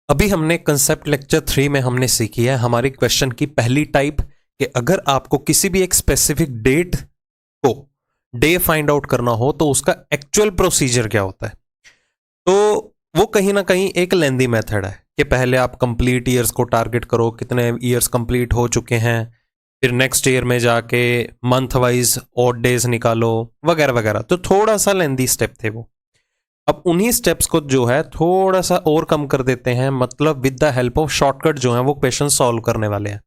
अभी हमने concept lecture 3 में हमने सीखी है हमारी क्वेश्चन की पहली टाइप कि अगर आपको किसी भी एक स्पेसिफिक डेट को डे फाइंड आउट करना हो तो उसका एक्चुअल प्रोसीजर क्या होता है। तो वो कहीं ना कहीं एक लेंदी मेथड है कि पहले आप कंप्लीट ईयर्स को टारगेट करो, कितने ईयर्स कंप्लीट हो चुके हैं, फिर नेक्स्ट ईयर में जाके मंथ वाइज ऑड डेज निकालो वगैरह वगैरह। तो थोड़ा सा लेंदी स्टेप थे वो। अब उन्हीं स्टेप्स को जो है थोड़ा सा और कम कर देते हैं, मतलब with the help of shortcut जो है वो क्वेश्चन सॉल्व करने वाले हैं।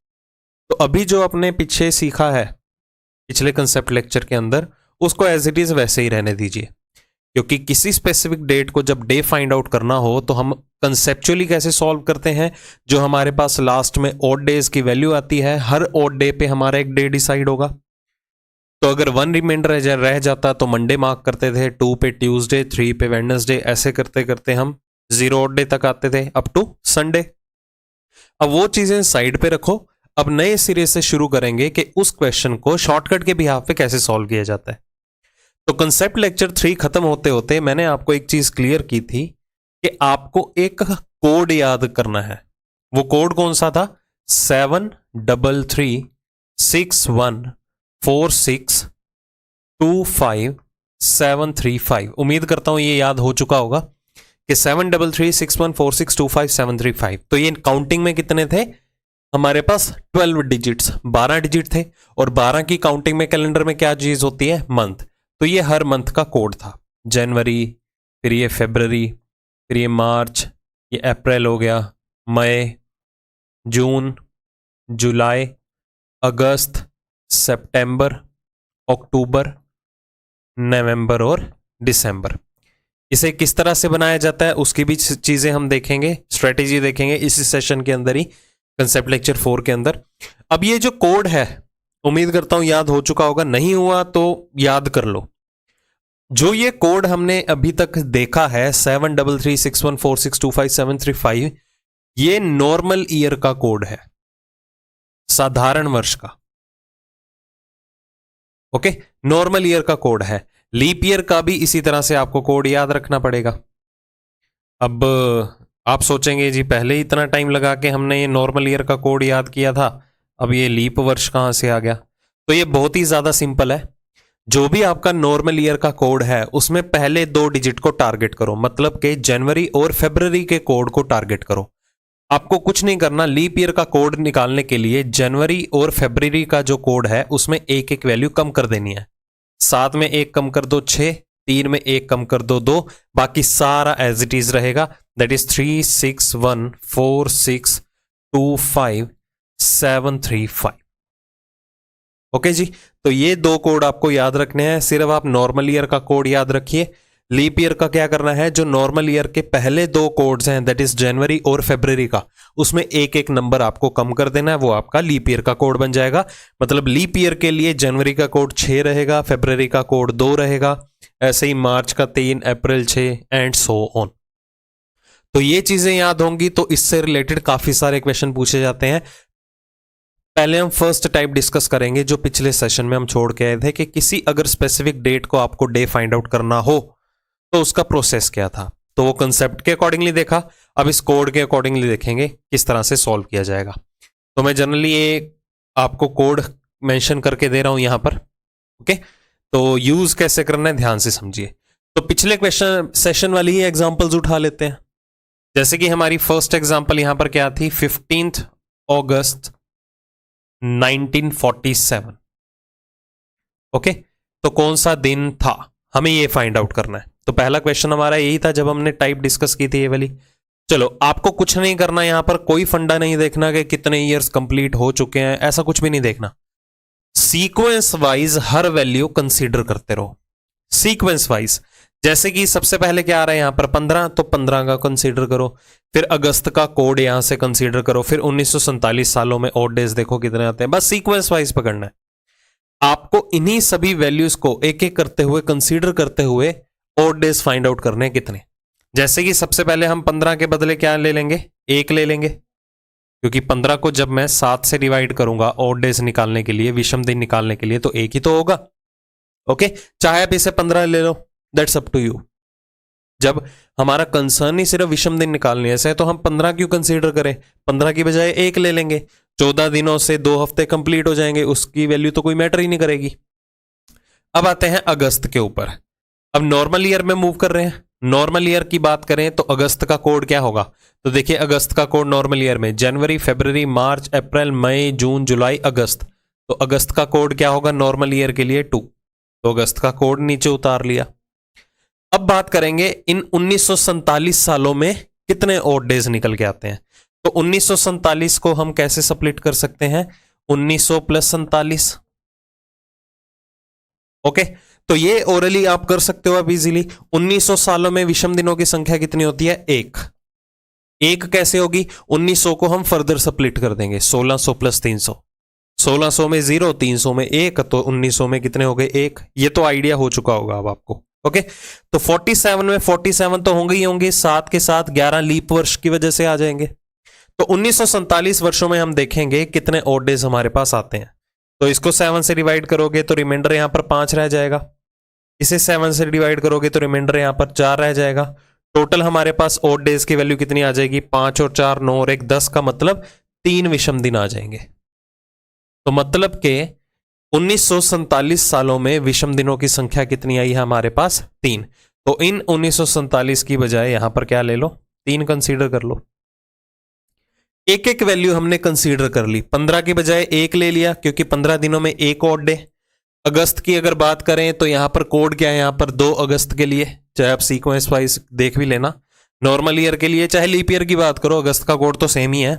तो अभी जो अपने पीछे सीखा है पिछले कंसेप्ट लेक्चर के अंदर, उसको एज इट इज वैसे ही रहने दीजिए, क्योंकि किसी स्पेसिफिक डेट को जब डे फाइंड आउट करना हो तो हम कंसेप्चुअली कैसे सॉल्व करते हैं। जो हमारे पास लास्ट में ऑड डेज की वैल्यू आती है, हर ऑड डे पे हमारा एक डे डिसाइड होगा। तो अगर 1 रिमाइंडर रह जाता तो मंडे मार्क करते थे, 2 पे ट्यूसडे, 3 पे वेडनेसडे, ऐसे करते करते हम 0 ऑड डे तक आते थे अप टू संडे। अब वो चीजें साइड पे रखो, अब नए सिरे से शुरू करेंगे कि उस क्वेश्चन को शॉर्टकट के बिहाफ पे कैसे सॉल्व किया जाता है। तो कंसेप्ट लेक्चर 3 खत्म होते होते मैंने आपको एक चीज क्लियर की थी कि आपको एक कोड याद करना है। वो कोड कौन सा था? 733614625735। उम्मीद करता हूं ये याद हो चुका होगा कि 733614625735। तो ये काउंटिंग में कितने थे हमारे पास? 12 डिजिट्स, 12 डिजिट थे। और 12 की काउंटिंग में कैलेंडर में क्या चीज होती है? मंथ। तो ये हर मंथ का कोड था। जनवरी, फिर ये फरवरी, फिर ये मार्च, ये अप्रैल हो गया, मई, जून, जुलाई, अगस्त, सितंबर, अक्टूबर, नवंबर और दिसंबर। इसे किस तरह से बनाया जाता है उसकी भी चीजें हम देखेंगे, स्ट्रेटेजी देखेंगे इस सेशन के अंदर ही, कंसेप्ट लेक्चर 4 के अंदर। अब ये जो कोड है उम्मीद करता हूं याद हो चुका होगा, नहीं हुआ तो याद कर लो। जो ये कोड हमने अभी तक देखा है 733614625735, ये नॉर्मल ईयर का कोड है, साधारण वर्ष का। ओके, नॉर्मल ईयर का कोड है। लीप ईयर का भी इसी तरह से आपको कोड याद रखना पड़ेगा। अब आप सोचेंगे जी पहले ही इतना टाइम लगा के हमने ये नॉर्मल ईयर का कोड याद किया था, अब ये लीप वर्ष कहां से आ गया? तो ये बहुत ही ज्यादा सिंपल है। जो भी आपका नॉर्मल ईयर का कोड है उसमें पहले 2 डिजिट को टारगेट करो, मतलब कि जनवरी और फरवरी के कोड को टारगेट करो। आपको कुछ नहीं करना, लीप ईयर का कोड निकालने के लिए जनवरी और फरवरी का जो कोड है उसमें एक एक वैल्यू कम कर देनी है। 7 में 1 कम कर दो 6, 3 में 1 कम कर दो 2, बाकी सारा एज इट इज रहेगा। That is 3614625735। ओके जी, तो ये 2 कोड आपको याद रखने हैं। सिर्फ आप नॉर्मल ईयर का कोड याद रखिए। लीप ईयर का क्या करना है? जो नॉर्मल ईयर के पहले 2 कोड्स हैं, दैट इज जनवरी और फरवरी का, उसमें एक एक नंबर आपको कम कर देना है, वो आपका लीप ईयर का कोड बन जाएगा। मतलब लीप ईयर के लिए जनवरी का कोड 6 रहेगा, फरवरी का कोड 2 रहेगा, ऐसे ही मार्च का 3, अप्रैल 6 एंड सो ऑन। तो ये चीजें याद होंगी तो इससे रिलेटेड काफी सारे क्वेश्चन पूछे जाते हैं। पहले हम फर्स्ट टाइप डिस्कस करेंगे जो पिछले सेशन में हम छोड़ के आए थे कि किसी अगर स्पेसिफिक डेट को आपको डे फाइंड आउट करना हो तो उसका प्रोसेस क्या था। तो वो कंसेप्ट के अकॉर्डिंगली देखा, अब इस कोड के अकॉर्डिंगली देखेंगे किस तरह से सॉल्व किया जाएगा। तो मैं जनरली ये आपको कोड मेंशन करके दे रहा हूं यहां पर। ओके, तो यूज कैसे करना है ध्यान से समझिए। तो पिछले क्वेश्चन सेशन वाली ही एग्जांपल्स उठा लेते हैं। जैसे कि हमारी फर्स्ट एग्जांपल यहां पर क्या थी? 15 अगस्त 1947। ओके, तो कौन सा दिन था हमें ये फाइंड आउट करना है। तो पहला क्वेश्चन हमारा यही था जब हमने टाइप डिस्कस की थी ये वाली। चलो, आपको कुछ नहीं करना यहां पर, कोई फंडा नहीं देखना कि कितने ईयर्स कंप्लीट हो चुके हैं, ऐसा कुछ भी नहीं देखना। सीक्वेंस वाइज हर वैल्यू कंसीडर करते रहो, सीक्वेंस वाइज। जैसे कि सबसे पहले क्या आ रहा है यहां पर 15, तो 15 का कंसीडर करो, फिर अगस्त का कोड यहां से कंसीडर करो, फिर 1947 सालों में ऑड डेज देखो कितने आते हैं। बस सीक्वेंस वाइज पकड़ना है आपको। इन्हीं सभी वैल्यूज को एक एक करते हुए कंसीडर करते हुए ऑड डेज फाइंड आउट करने हैं कितने। जैसे कि सबसे पहले हम 15 के बदले क्या ले लेंगे? 1 ले लेंगे, क्योंकि 15 को जब मैं 7 से डिवाइड करूंगा ऑड डेज निकालने के लिए, विषम दिन निकालने के लिए, तो 1 ही तो होगा। ओके, चाहे आप इसे 15 ले लो, दैट्स अप टू यू। जब हमारा कंसर्न ही सिर्फ विषम दिन निकालने से है तो हम 15 क्यों कंसीडर करें, 15 की बजाय 1 ले लेंगे, 14 दिनों से 2 हफ्ते कंप्लीट हो जाएंगे, उसकी वैल्यू तो कोई मैटर ही नहीं करेगी। अब आते हैं अगस्त के ऊपर। अब नॉर्मल ईयर में मूव कर रहे हैं। नॉर्मल ईयर की बात करें तो अगस्त का कोड क्या होगा, तो देखिए अगस्त का कोड नॉर्मल ईयर में जनवरी, फरवरी, मार्च, अप्रैल, मई, जून, जुलाई, अगस्त। तो अगस्त का कोड क्या होगा नॉर्मल ईयर के लिए 2। तो अगस्त का कोड नीचे उतार लिया। अब बात करेंगे इन 1947 सालों में कितने ऑड डेज निकल के आते हैं। तो 1947 को हम कैसे स्प्लिट कर सकते हैं, 1900 प्लस 47। ओके, तो ये ओरली आप कर सकते हो अब इजीली। 1900 सालों में विषम दिनों की संख्या कितनी होती है, 1। एक कैसे होगी, 1900 को हम फर्दर स्प्लिट कर देंगे, 1600 प्लस 300। 1600 में 0, 300 में 1, तो 1900 में कितने हो गए, 1। ये तो आइडिया हो चुका होगा अब आपको। ओके, तो 47 में 47 तो होंगे ही होंगे, साथ के साथ 11 लीप वर्ष की वजह से आ जाएंगे। तो 1947 वर्षों में हम देखेंगे कितने ऑड डेज हमारे पास आते हैं। तो इसको 7 से डिवाइड करोगे तो रिमाइंडर यहां पर 5 रह जाएगा। इसे 7 से डिवाइड करोगे तो रिमाइंडर यहां पर 4 रह जाएगा। टोटल हमारे पास ऑड डेज की वैल्यू कितनी आ जाएगी, 5 और 4 9 और 1 10 का मतलब 3 विषम दिन आ जाएंगे। तो मतलब के 1947 सालों में विषम दिनों की संख्या कितनी आई है हमारे पास, 3। तो इन 1947 की बजाय यहां पर क्या ले लो, 3 कंसीडर कर लो। एक एक वैल्यू हमने कंसीडर कर ली, 15 की बजाय 1 ले लिया क्योंकि 15 दिनों में 1 ऑड डे। अगस्त की अगर बात करें तो यहां पर कोड क्या है, यहां पर 2 अगस्त के लिए, चाहे आप सीक्वेंस वाइज देख भी लेना। नॉर्मल ईयर के लिए चाहे लीप ईयर की बात करो, अगस्त का कोड तो सेम ही है।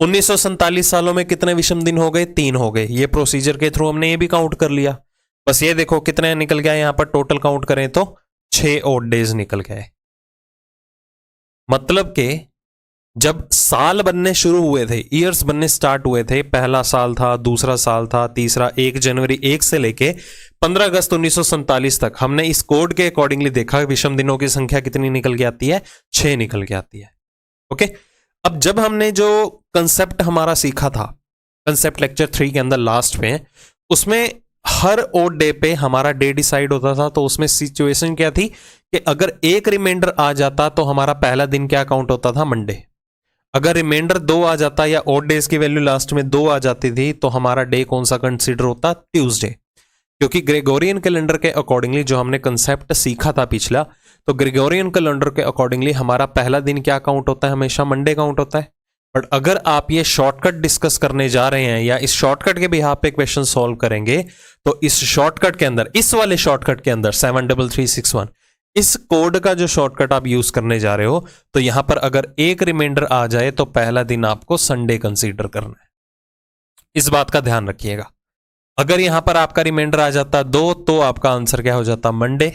1947 सालों में कितने विषम दिन हो गए, 3 हो गए। ये प्रोसीजर के थ्रू हमने ये भी काउंट कर लिया। बस ये देखो कितने निकल गया, यहां पर टोटल काउंट करें तो 6 ऑड डेज निकल गए। मतलब के जब साल बनने शुरू हुए थे, ईयर्स बनने स्टार्ट हुए थे, पहला साल था, दूसरा साल था, तीसरा 1 जनवरी 1 से लेके 15 अगस्त 1947 तक हमने इस कोड के अकॉर्डिंगली देखा विषम दिनों की संख्या कितनी निकल के आती है, 6 निकल के आती है। ओके, अब जब हमने जो कंसेप्ट हमारा सीखा था, कंसेप्ट लेक्चर 3 के अंदर लास्ट में, उसमें हर ऑड डे पे हमारा डे डिसाइड होता था। तो उसमें सिचुएशन क्या थी कि अगर एक रिमाइंडर आ जाता तो हमारा पहला दिन क्या काउंट होता था, मंडे। अगर रिमाइंडर 2 आ जाता या ऑड डेज की वैल्यू लास्ट में 2 आ जाती थी तो हमारा डे कौन सा कंसीडर होता, ट्यूसडे। क्योंकि ग्रेगोरियन कैलेंडर के अकॉर्डिंगली जो हमने कंसेप्ट सीखा था पिछला, तो ग्रेगोरियन कैलेंडर के अकॉर्डिंगली हमारा पहला दिन क्या काउंट होता है, हमेशा मंडे काउंट होता है। बट अगर आप ये शॉर्टकट डिस्कस करने जा रहे हैं या इस शॉर्टकट के बिहाफ पे क्वेश्चन सॉल्व करेंगे, तो इस शॉर्टकट के अंदर, इस वाले शॉर्टकट के अंदर 73361, इस कोड का जो शॉर्टकट आप यूज करने जा रहे हो, तो यहां पर अगर एक रिमाइंडर आ जाए तो पहला दिन आपको संडे कंसीडर करना है। इस बात का ध्यान रखिएगा। अगर यहां पर आपका रिमाइंडर आ जाता 2 तो आपका आंसर क्या हो जाता, मंडे।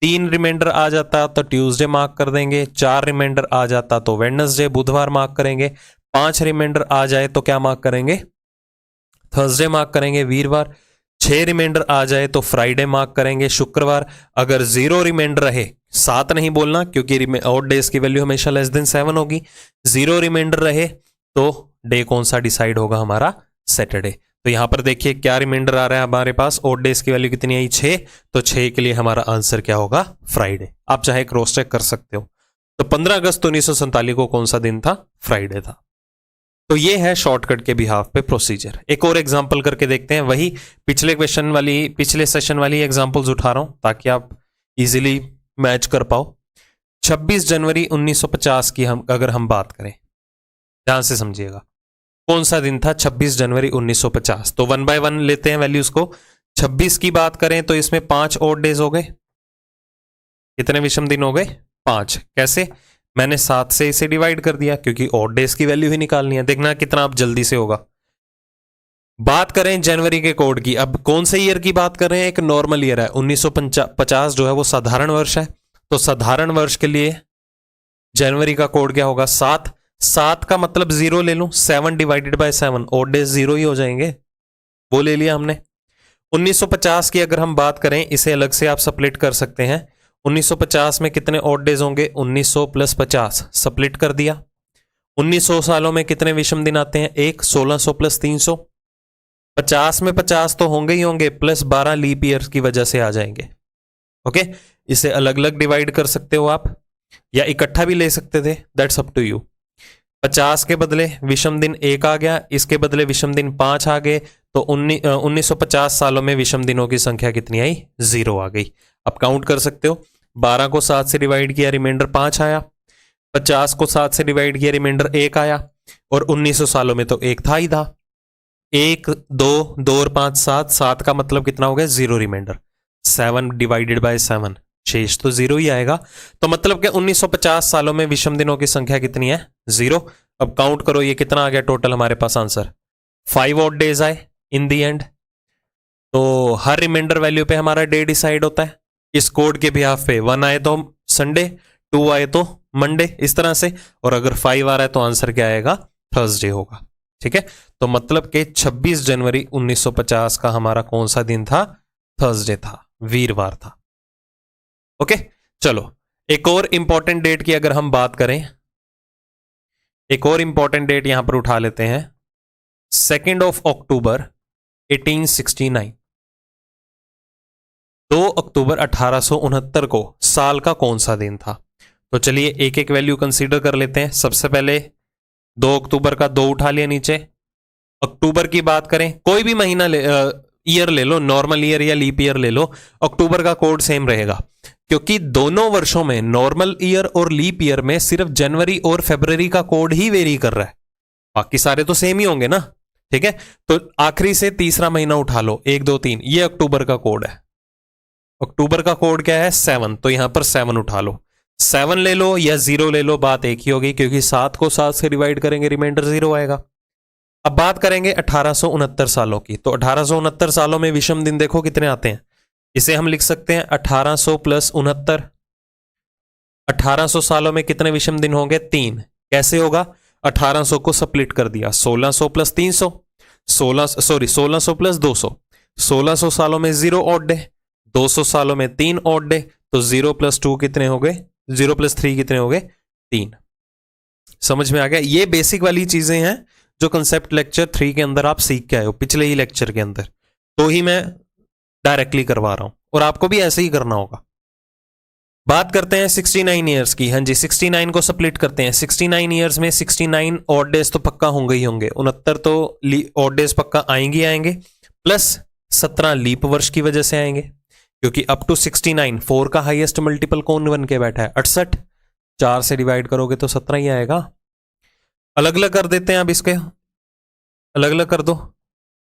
3 रिमाइंडर आ जाता तो ट्यूसडे मार्क कर देंगे। 4 रिमाइंडर आ जाता तो वेडनेसडे, बुधवार मार्क करेंगे। 5 रिमाइंडर आ जाए तो क्या मार्क करेंगे, थर्सडे मार्क करेंगे, वीरवार। 6 रिमाइंडर आ जाए तो फ्राइडे मार्क करेंगे, शुक्रवार। अगर 0 रिमाइंडर रहे, 7 नहीं बोलना क्योंकि ऑड डेज की वैल्यू हमेशा लेस देन 7 होगी। 0 रिमाइंडर रहे तो डे कौन सा डिसाइड होगा हमारा, सैटरडे। तो यहां पर देखिए क्या रिमाइंडर आ रहा है हमारे पास, ऑड डेज की वैल्यू कितनी आई, 6। तो 6 के लिए हमारा आंसर क्या होगा, फ्राइडे। आप चाहे क्रॉस चेक कर सकते हो। तो 15 अगस्त 1947 को कौन सा दिन था, फ्राइडे था। तो ये है शॉर्टकट के बिहाफ पे प्रोसीजर। एक और एग्जांपल करके देखते हैं, वही पिछले सेशन वाली एग्जांपल्स उठा रहा हूं ताकि आप इजीली मैच कर पाओ। 26 जनवरी 1950 की अगर हम बात करें, ध्यान से समझिएगा, कौन सा दिन था, 26 जनवरी 1950। तो 1 बाय 1 लेते हैं वैल्यूज को। 26 की बात करें तो इसमें 5 ऑड डेज हो गए। कितने विषम दिन हो गए, 5। कैसे, मैंने 7 से इसे डिवाइड कर दिया क्योंकि ऑड डेज की वैल्यू ही निकालनी है। देखना कितना आप जल्दी से होगा। बात करें जनवरी के कोड की, अब कौन से ईयर की बात कर रहे हैं, एक नॉर्मल ईयर है। 1950 जो है वो साधारण वर्ष है। तो साधारण वर्ष के लिए जनवरी का कोड क्या होगा, 7। 7 का मतलब 0 ले लूं, 7 डिवाइडेड बाय 7, ऑड डेज 0 ही हो जाएंगे, वो ले लिया हमने। 1950 की अगर हम बात करें, इसे अलग से आप स्प्लिट कर सकते हैं। 1950 में कितने ऑड डेज होंगे, 1900 प्लस 50, स्प्लिट कर दिया। 1900 सालों में कितने विषम दिन आते हैं, 1। 1600 प्लस 300, 50 में 50 तो होंगे ही होंगे, प्लस 12 लीप ईयर की वजह से आ जाएंगे। ओके, इसे अलग अलग डिवाइड कर सकते हो आप, या इकट्ठा भी ले सकते थे, दैट्स अप टू यू। 50 के बदले विषम दिन 1 आ गया, इसके बदले विषम दिन 5 आ गए, तो 1950 सालों में विषम दिनों की संख्या कितनी आई? 0 आ गई। अब काउंट कर सकते हो, 12 को 7 से डिवाइड किया, रिमाइंडर 5 आया, 50 को 7 से डिवाइड किया, रिमाइंडर 1 आया, और 1900 सालों में तो 1 था ही था। 1 2 2 और 5 7, 7 का मतलब कितना हो गया? 0 रिमाइंडर। 7 डिवाइडेड बाय 7, शेष तो 0 ही आएगा। तो मतलब कि 1950 सालों में विषम दिनों की संख्या कितनी है? 0। अब काउंट करो, ये कितना आ गया टोटल हमारे पास आंसर? 5 ऑड डेज आए इन दी एंड। तो हर रिमाइंडर वैल्यू पे हमारा डे डिसाइड होता है। इस कोड के बिहाफ पे 1 आए तो संडे, 2 आए तो मंडे, इस तरह से। और अगर 5 आ रहा है तो आंसर क्या आएगा? थर्सडे होगा। ठीक है, तो मतलब कि 26 जनवरी 1950 का हमारा कौन सा दिन था? थर्सडे था, वीरवार था। ओके, चलो एक और इंपॉर्टेंट डेट की अगर हम बात करें, एक और इंपॉर्टेंट डेट यहां पर उठा लेते हैं, 2 अक्टूबर 1869। 2 अक्टूबर 1869 को साल का कौन सा दिन था? तो चलिए एक एक वैल्यू कंसीडर कर लेते हैं। सबसे पहले 2 अक्टूबर का 2 उठा लिया नीचे। अक्टूबर की बात करें, कोई भी महीना ईयर ले लो, नॉर्मल ईयर या लीप ईयर ले लो, अक्टूबर का कोड सेम रहेगा, क्योंकि दोनों वर्षों में, नॉर्मल ईयर और लीप ईयर में, सिर्फ जनवरी और फरवरी का कोड ही वेरी कर रहा है, बाकी सारे तो सेम ही होंगे ना। ठीक है, तो आखिरी से तीसरा महीना उठा लो, 1 2 3, ये अक्टूबर का कोड है। अक्टूबर का कोड क्या है? 7, तो यहां पर 7 उठा लो। 7 ले लो या 0 ले लो, बात एक ही होगी, क्योंकि 7 को 7 से डिवाइड करेंगे, रिमाइंडर 0 आएगा। अब बात करेंगे 1869 सालों की, तो 1869 सालों में विषम दिन देखो कितने आते हैं। इसे हम लिख सकते हैं 1800 प्लस 69। 1800 सालों में कितने विषम दिन होंगे? 3। कैसे होगा? 1800 को स्प्लिट कर दिया, 1600 प्लस 300, 1600 प्लस 200। 1600 सालों में 0 ऑड डे, 200 सालों में 3 ऑड डे, तो 0 प्लस 2 कितने हो गए? 0 प्लस 3 कितने हो गए? 3। समझ में आ गया? ये बेसिक वाली चीजें हैं जो कंसेप्ट लेक्चर 3 के अंदर आप सीख के आए हो, पिछले ही लेक्चर के अंदर, तो ही मैं डायरेक्टली करवा रहा हूं, और आपको भी ऐसे ही करना होगा। बात करते हैं 69 ईयर्स की। हाँ जी, 69 को स्प्लिट करते हैं। 69 ईयर्स में 69 ऑड डेज तो पक्का होंगे ही होंगे, 69 तो ऑड डेज पक्का आएंगे आएंगे, प्लस 17 लीप वर्ष की वजह से आएंगे, क्योंकि अप टू 69 4 का हाईएस्ट मल्टीपल कौन बन के बैठा है? 68। 4 से डिवाइड करोगे तो 17 ही आएगा। अलग अलग कर देते हैं अब इसके, अलग अलग कर दो।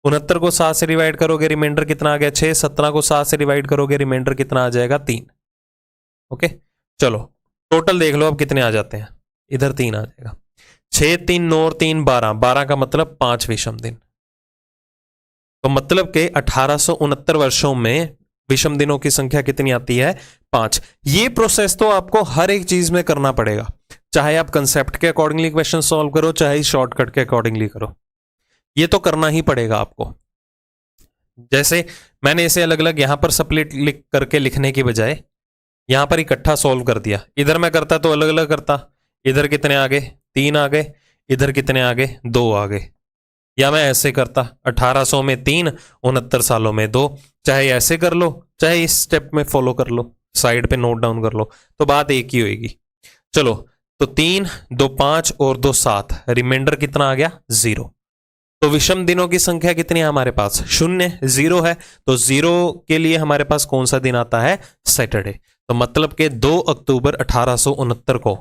69 को 7 से डिवाइड करोगे, रिमाइंडर कितना आ गया? 6। 17 को 7 से डिवाइड करोगे, रिमाइंडर कितना आ जाएगा? 3। ओके, चलो टोटल देख लो अब कितने आ जाते हैं। इधर 3 आ जाएगा। 6 3 9 और 3 12, 12 का मतलब 5 विषम दिन। तो मतलब के 1869 वर्षों में विषम दिनों की संख्या कितनी आती है? 5। ये प्रोसेस तो आपको हर एक चीज में करना पड़ेगा, चाहे आप कंसेप्ट के अकॉर्डिंगली क्वेश्चन सॉल्व करो, चाहे शॉर्टकट के अकॉर्डिंगली करो, ये तो करना ही पड़ेगा आपको। जैसे मैंने इसे अलग अलग यहां पर स्प्लिट लिख करके लिखने की बजाय यहां पर इकट्ठा सॉल्व कर दिया। इधर मैं करता तो अलग अलग करता, इधर कितने आ गए? 3 आ गए, इधर कितने आ गए? 2 आ गए। या मैं ऐसे करता, 1800 में 3, 69 सालों में 2। चाहे ऐसे कर लो, चाहे इस स्टेप में फॉलो कर लो, साइड पे नोट डाउन कर लो, तो बात एक ही होगी। चलो, तो 3 2 5 और 2 7, रिमाइंडर कितना आ गया? 0। तो विषम दिनों की संख्या कितनी है हमारे पास? 0, 0 है, तो 0 के लिए हमारे पास कौन सा दिन आता है? सैटरडे। तो मतलब के 2 अक्टूबर 1869 को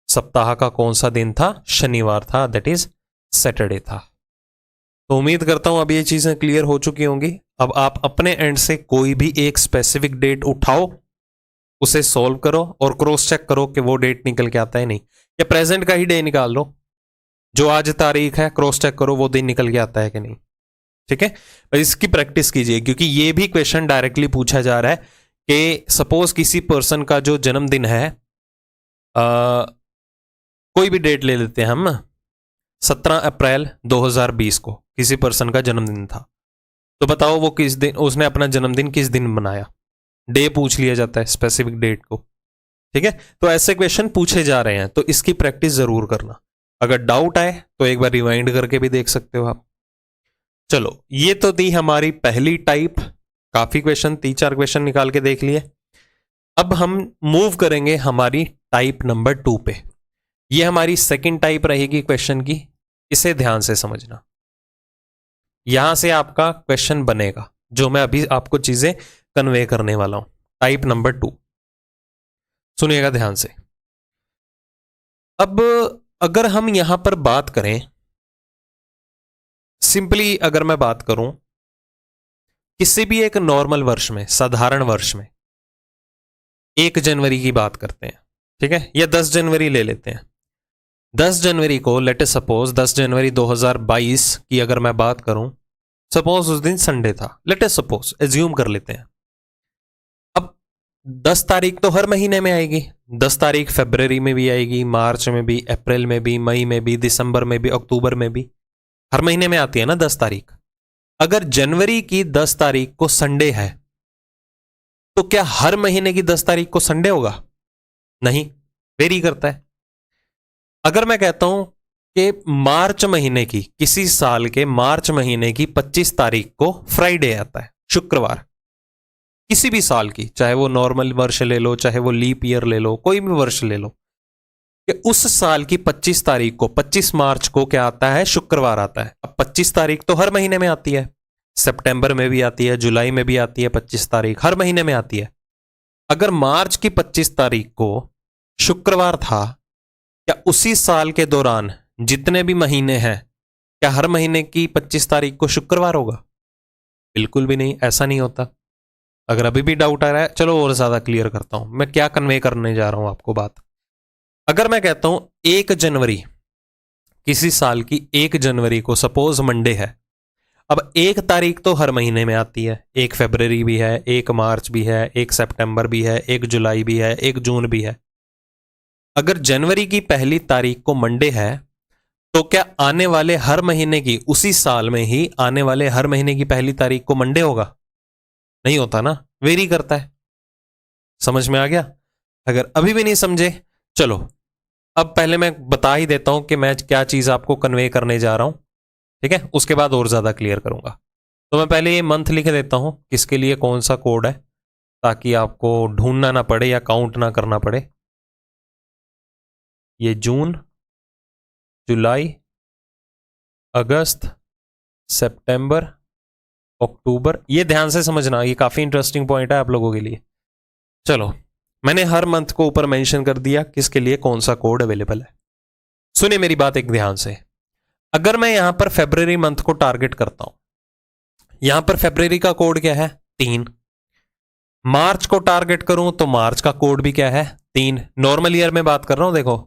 सप्ताह का कौन सा दिन था? शनिवार था, दैट इज सैटरडे था। तो उम्मीद करता हूं अब ये चीजें क्लियर हो चुकी होंगी। अब आप अपने एंड से कोई भी एक स्पेसिफिक डेट उठाओ, उसे सॉल्व करो और क्रॉस चेक करो कि वो डेट निकल के आता है नहीं, या प्रेजेंट का ही डे निकाल लो, जो आज तारीख है, क्रॉस चेक करो वो दिन निकल के आता है कि नहीं। ठीक है, इसकी प्रैक्टिस कीजिए, क्योंकि ये भी क्वेश्चन डायरेक्टली पूछा जा रहा है कि सपोज किसी पर्सन का जो जन्मदिन है, कोई भी डेट ले लेते हैं हम, 17 अप्रैल 2020 को किसी पर्सन का जन्मदिन था, तो बताओ वो किस दिन, उसने अपना जन्मदिन किस दिन मनाया? डे पूछ लिया जाता है, स्पेसिफिक डेट को। ठीक है, तो ऐसे क्वेश्चन पूछे जा रहे हैं, तो इसकी प्रैक्टिस जरूर करना। अगर डाउट आए तो एक बार रिवाइंड करके भी देख सकते हो आप। चलो, ये तो थी हमारी पहली टाइप। काफी क्वेश्चन, 3-4 क्वेश्चन निकाल के देख लिए। अब हम मूव करेंगे हमारी टाइप नंबर 2 पे। ये हमारी सेकंड टाइप रहेगी क्वेश्चन की, इसे ध्यान से समझना। यहां से आपका क्वेश्चन बनेगा जो मैं अभी आपको चीजें कन्वे करने वाला हूं। टाइप नंबर 2 सुनिएगा ध्यान से। अब अगर हम यहां पर बात करें, सिंपली अगर मैं बात करूं किसी भी एक नॉर्मल वर्ष में, साधारण वर्ष में 1 जनवरी की बात करते हैं, ठीक है, या 10 जनवरी ले लेते हैं। 10 जनवरी को लेट अस सपोज 10 जनवरी 2022 की अगर मैं बात करूं, सपोज उस दिन संडे था, लेट अस सपोज एज्यूम कर लेते हैं। अब 10 तारीख तो हर महीने में आएगी, 10 तारीख फरवरी में भी आएगी, मार्च में भी, अप्रैल में भी, मई में भी, दिसंबर में भी, अक्टूबर में भी, हर महीने में आती है ना 10 तारीख। अगर जनवरी की 10 तारीख को संडे है तो क्या हर महीने की 10 तारीख को संडे होगा? नहीं, वेरी करता है। अगर मैं कहता हूं कि मार्च महीने की, किसी साल के मार्च महीने की 25 तारीख को फ्राइडे आता है, शुक्रवार, किसी भी साल की, चाहे वो नॉर्मल वर्ष ले लो, चाहे वो लीप ईयर ले लो, कोई भी वर्ष ले लो, कि उस साल की 25 तारीख को, 25 मार्च को क्या आता है? शुक्रवार आता है। अब 25 तारीख तो हर महीने में आती है, सितंबर में भी आती है, जुलाई में भी आती है, 25 तारीख हर महीने में आती है। अगर मार्च की 25 तारीख को शुक्रवार था, क्या उसी साल के दौरान जितने भी महीने हैं, क्या हर महीने की 25 तारीख को शुक्रवार होगा? बिल्कुल भी नहीं, ऐसा नहीं होता। अगर अभी भी डाउट आ रहा है, चलो और ज्यादा क्लियर करता हूं मैं क्या कन्वे करने जा रहा हूं आपको बात। अगर मैं कहता हूं 1 जनवरी, किसी साल की 1 जनवरी को सपोज मंडे है, अब 1 तारीख तो हर महीने में आती है, 1 फरवरी भी है, 1 मार्च भी है, 1 सितंबर भी है, 1 जुलाई भी है, 1 जून भी है। अगर जनवरी की पहली तारीख को मंडे है तो क्या आने वाले हर महीने की, उसी साल में ही आने वाले हर महीने की पहली तारीख को मंडे होगा? नहीं होता ना, वेरी करता है। समझ में आ गया? अगर अभी भी नहीं समझे, चलो अब पहले मैं बता ही देता हूं कि मैं क्या चीज आपको कन्वे करने जा रहा हूं, ठीक है, उसके बाद और ज्यादा क्लियर करूंगा। तो मैं पहले ये मंथ लिख देता हूं, किसके लिए कौन सा कोड है, ताकि आपको ढूंढना ना पड़े या काउंट ना करना पड़े। ये जून, जुलाई, अगस्त, सितंबर, अक्टूबर, ये ध्यान से समझना, ये काफी इंटरेस्टिंग पॉइंट है आप लोगों के लिए। चलो, मैंने हर मंथ को ऊपर मेंशन कर दिया किसके लिए कौन सा कोड अवेलेबल है। सुनिए मेरी बात एक ध्यान से। अगर मैं यहां पर फरवरी मंथ को टारगेट करता हूं, यहां पर फरवरी का कोड क्या है? 3। मार्च को टारगेट करूं तो मार्च का कोड भी क्या है? 3। नॉर्मल ईयर में बात कर रहा हूं, देखो,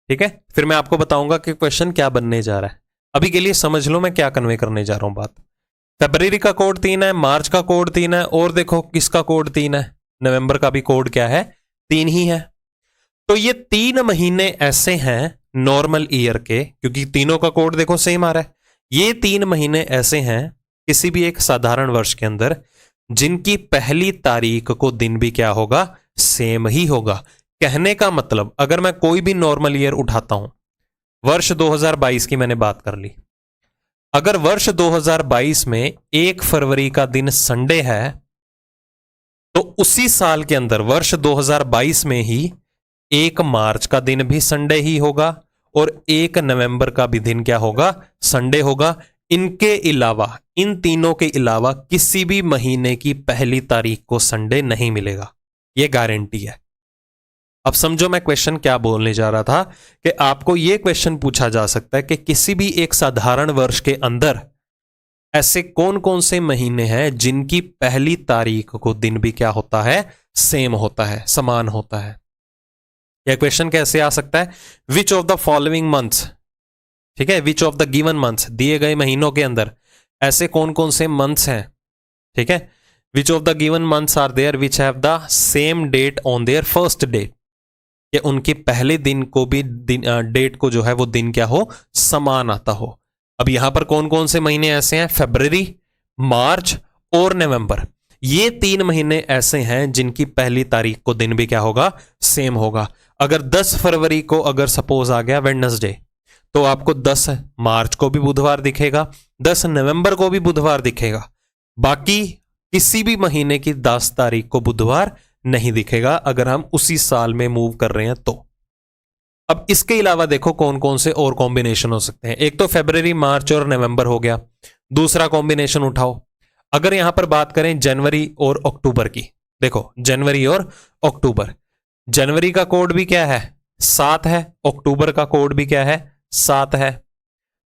ठीक है, फिर मैं आपको बताऊंगा कि क्वेश्चन क्या बनने जा रहा है। अभी के लिए समझ लो मैं क्या कन्वे करने जा रहा हूं बात। फरवरी का कोड 3 है, मार्च का कोड 3 है, और देखो किसका कोड 3 है? नवंबर का भी कोड क्या है? 3 ही है। तो ये 3 महीने ऐसे हैं नॉर्मल ईयर के, क्योंकि तीनों का कोड देखो सेम आ रहा है। ये 3 महीने ऐसे हैं किसी भी एक साधारण वर्ष के अंदर, जिनकी पहली तारीख को दिन भी क्या होगा? सेम ही होगा। कहने का मतलब, अगर मैं कोई भी नॉर्मल ईयर उठाता हूं, वर्ष 2022 की मैंने बात कर ली, अगर वर्ष 2022 में 1 फरवरी का दिन संडे है, तो उसी साल के अंदर वर्ष 2022 में ही 1 मार्च का दिन भी संडे ही होगा, और 1 नवंबर का भी दिन क्या होगा? संडे होगा। इनके अलावा, इन तीनों के अलावा किसी भी महीने की पहली तारीख को संडे नहीं मिलेगा, यह गारंटी है। अब समझो मैं क्वेश्चन क्या बोलने जा रहा था, कि आपको यह क्वेश्चन पूछा जा सकता है कि किसी भी एक साधारण वर्ष के अंदर ऐसे कौन कौन से महीने हैं जिनकी पहली तारीख को दिन भी क्या होता है? सेम होता है, समान होता है। यह क्वेश्चन कैसे आ सकता है? Which of the following months, ठीक है, which of the given months, दिए गए महीनों के अंदर ऐसे कौन कौन से मंथ्स हैं, ठीक है, which of the given months are there which have the same date on their first day, कि उनके पहले दिन को भी डेट को जो है वो दिन क्या हो? समान आता हो। अब यहां पर कौन कौन से महीने ऐसे हैं? फरवरी, मार्च और नवंबर। ये 3 महीने ऐसे हैं जिनकी पहली तारीख को दिन भी क्या होगा? सेम होगा। अगर 10 फरवरी को अगर सपोज आ गया वेडनेसडे, तो आपको 10 मार्च को भी बुधवार दिखेगा, 10 नवंबर को भी बुधवार दिखेगा। बाकी किसी भी महीने की 10 तारीख को बुधवार नहीं दिखेगा अगर हम उसी साल में मूव कर रहे हैं तो। अब इसके अलावा देखो कौन कौन से और कॉम्बिनेशन हो सकते हैं। एक तो फरवरी, मार्च और नवंबर हो गया। दूसरा कॉम्बिनेशन उठाओ, अगर यहां पर बात करें जनवरी और अक्टूबर की, देखो जनवरी और अक्टूबर, जनवरी का कोड भी क्या है 7 है, अक्टूबर का कोड भी क्या है 7 है।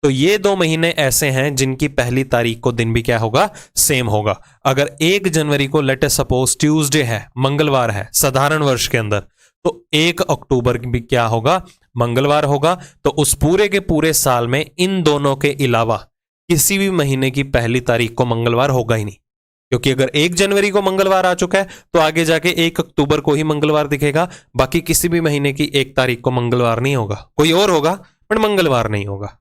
तो ये 2 महीने ऐसे हैं जिनकी पहली तारीख को दिन भी क्या होगा सेम होगा। अगर 1 जनवरी को लेट अस सपोज ट्यूसडे है, मंगलवार है साधारण वर्ष के अंदर, तो 1 अक्टूबर भी क्या होगा मंगलवार होगा। तो उस पूरे के पूरे साल में इन दोनों के अलावा किसी भी महीने की पहली तारीख को मंगलवार होगा ही नहीं, क्योंकि अगर 1 जनवरी को मंगलवार आ चुका है तो आगे जाके 1 अक्टूबर को ही मंगलवार दिखेगा, बाकी किसी भी महीने की 1 तारीख को मंगलवार नहीं होगा, कोई और होगा पर मंगलवार नहीं होगा।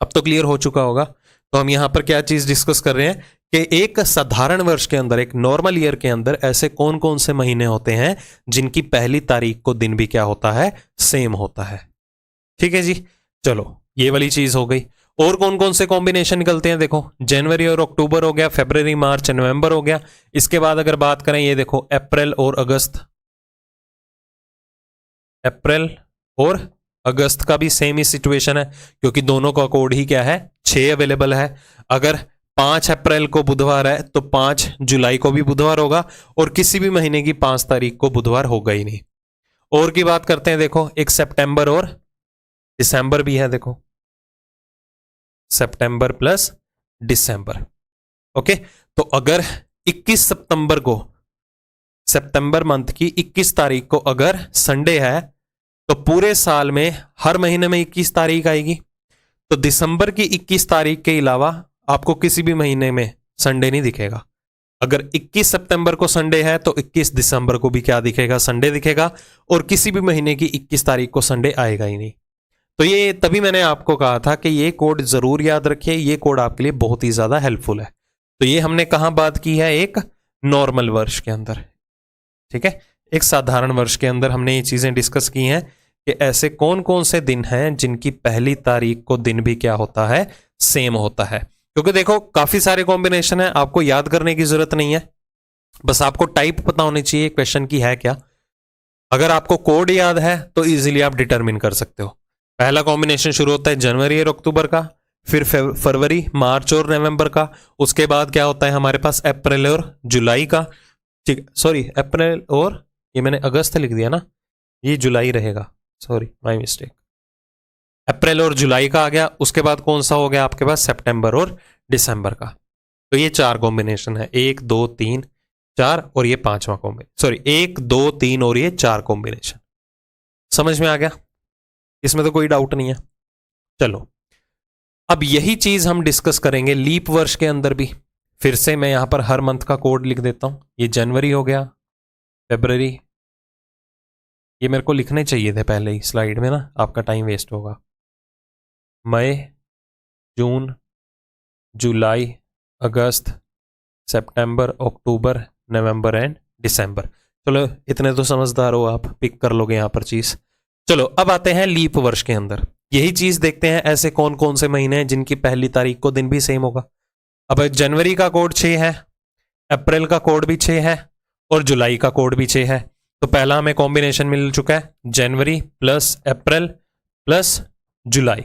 अब तो क्लियर हो चुका होगा। तो हम यहां पर क्या चीज डिस्कस कर रहे हैं कि एक साधारण वर्ष के अंदर, एक नॉर्मल ईयर के अंदर ऐसे कौन कौन से महीने होते हैं जिनकी पहली तारीख को दिन भी क्या होता है सेम होता है। ठीक है जी, चलो ये वाली चीज हो गई। और कौन कौन से कॉम्बिनेशन निकलते हैं, देखो जनवरी और अक्टूबर हो गया, फरवरी मार्च नवंबर हो गया। इसके बाद अगर बात करें ये देखो अप्रैल और अगस्त, अप्रैल और अगस्त का भी सेम ही सिचुएशन है, क्योंकि दोनों का कोड ही क्या है 6 अवेलेबल है। अगर 5 अप्रैल को बुधवार है तो 5 जुलाई को भी बुधवार होगा, और किसी भी महीने की 5 तारीख को बुधवार होगा ही नहीं। और की बात करते हैं, देखो एक सितंबर और दिसंबर भी है, देखो सितंबर प्लस दिसंबर। ओके, तो अगर 21 सितंबर को, सितंबर मंथ की 21 तारीख को अगर संडे है तो पूरे साल में हर महीने में 21 तारीख आएगी। तो दिसंबर की 21 तारीख के अलावा आपको किसी भी महीने में संडे नहीं दिखेगा। अगर 21 सितंबर को संडे है तो 21 दिसंबर को भी क्या दिखेगा संडे दिखेगा, और किसी भी महीने की 21 तारीख को संडे आएगा ही नहीं। तो ये तभी मैंने आपको कहा था कि ये कोड जरूर याद रखिए, ये कोड आपके लिए बहुत ही ज्यादा हेल्पफुल है। तो ये हमने कहां बात की है, एक नॉर्मल वर्ष के अंदर। ठीक है, एक साधारण वर्ष के अंदर हमने ये चीजें डिस्कस की हैं कि ऐसे कौन कौन से दिन हैं जिनकी पहली तारीख को दिन भी क्या होता है सेम होता है। क्योंकि देखो काफी सारे कॉम्बिनेशन है, आपको याद करने की जरूरत नहीं है, बस आपको टाइप पता होनी चाहिए क्वेश्चन की है क्या। अगर आपको कोड याद है तो इजीली आप डिटरमिन कर सकते हो। पहला कॉम्बिनेशन शुरू होता है जनवरी और अक्टूबर का, फिर फरवरी, मार्च और नवंबर का, उसके बाद क्या होता है हमारे पास अप्रैल और जुलाई का। ठीक, सॉरी अप्रैल और, ये मैंने अगस्त लिख दिया ना, ये जुलाई रहेगा, सॉरी माय मिस्टेक। अप्रैल और जुलाई का आ गया, उसके बाद कौन सा हो गया आपके पास सितंबर और दिसंबर का। तो ये 4 कॉम्बिनेशन है, 1 2 3 4 और ये 5वां कॉम्बिनेशन, सॉरी 1 2 3 और ये 4 कॉम्बिनेशन। समझ में आ गया, इसमें तो कोई डाउट नहीं है। चलो अब यही चीज हम डिस्कस करेंगे लीप वर्ष के अंदर भी। फिर से मैं यहां पर हर मंथ का कोड लिख देता हूं। ये जनवरी हो गया, फरवरी, ये मेरे को लिखने चाहिए थे पहले ही स्लाइड में ना, आपका टाइम वेस्ट होगा। मई, जून, जुलाई, अगस्त, सितंबर, अक्टूबर, नवंबर एंड दिसंबर। चलो इतने तो समझदार हो आप, पिक कर लोगे यहां पर चीज। चलो अब आते हैं लीप वर्ष के अंदर, यही चीज देखते हैं ऐसे कौन कौन से महीने हैं जिनकी पहली तारीख को दिन भी सेम होगा। अब जनवरी का कोड 6 है, अप्रैल का कोड भी 6 है और जुलाई का कोड भी 6 है। तो पहला हमें कॉम्बिनेशन मिल चुका है जनवरी प्लस अप्रैल प्लस जुलाई।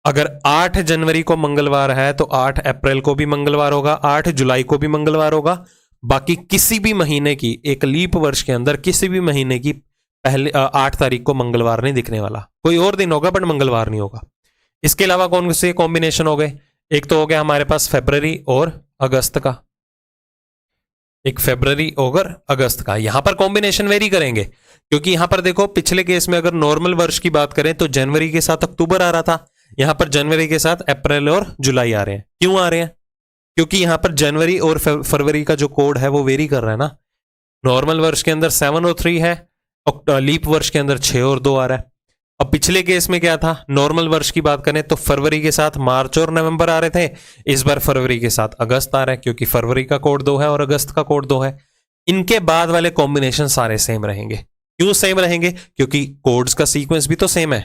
अगर 8 जनवरी को मंगलवार है तो 8 अप्रैल को भी मंगलवार होगा, 8 जुलाई को भी मंगलवार होगा। बाकी किसी भी महीने की, एक लीप वर्ष के अंदर किसी भी महीने की पहले 8 तारीख को मंगलवार नहीं दिखने वाला, कोई और दिन होगा बट मंगलवार नहीं होगा। इसके अलावा कौन से कॉम्बिनेशन हो गए, एक तो हो गया हमारे पास फरवरी और अगस्त का, एक फरवरी और अगस्त का। यहां पर कॉम्बिनेशन वेरी करेंगे क्योंकि यहां पर देखो पिछले केस में अगर नॉर्मल वर्ष की बात करें तो जनवरी के साथ अक्टूबर आ रहा था, यहां पर जनवरी के साथ अप्रैल और जुलाई आ रहे हैं। क्यों आ रहे हैं, क्योंकि यहां पर जनवरी और फरवरी का जो कोड है वो वेरी कर रहा है ना। नॉर्मल वर्ष के अंदर 7 और 3 है, लीप वर्ष के अंदर 6 और 2 आ रहा है। अब पिछले केस में क्या था, नॉर्मल वर्ष की बात करें तो फरवरी के साथ मार्च और नवंबर आ रहे थे, इस बार फरवरी के साथ अगस्त आ रहा है क्योंकि फरवरी का कोड 2 है और अगस्त का कोड 2 है। इनके बाद वाले कॉम्बिनेशन सारे सेम रहेंगे। क्यों सेम रहेंगे, क्योंकि कोड्स का सीक्वेंस भी तो सेम है।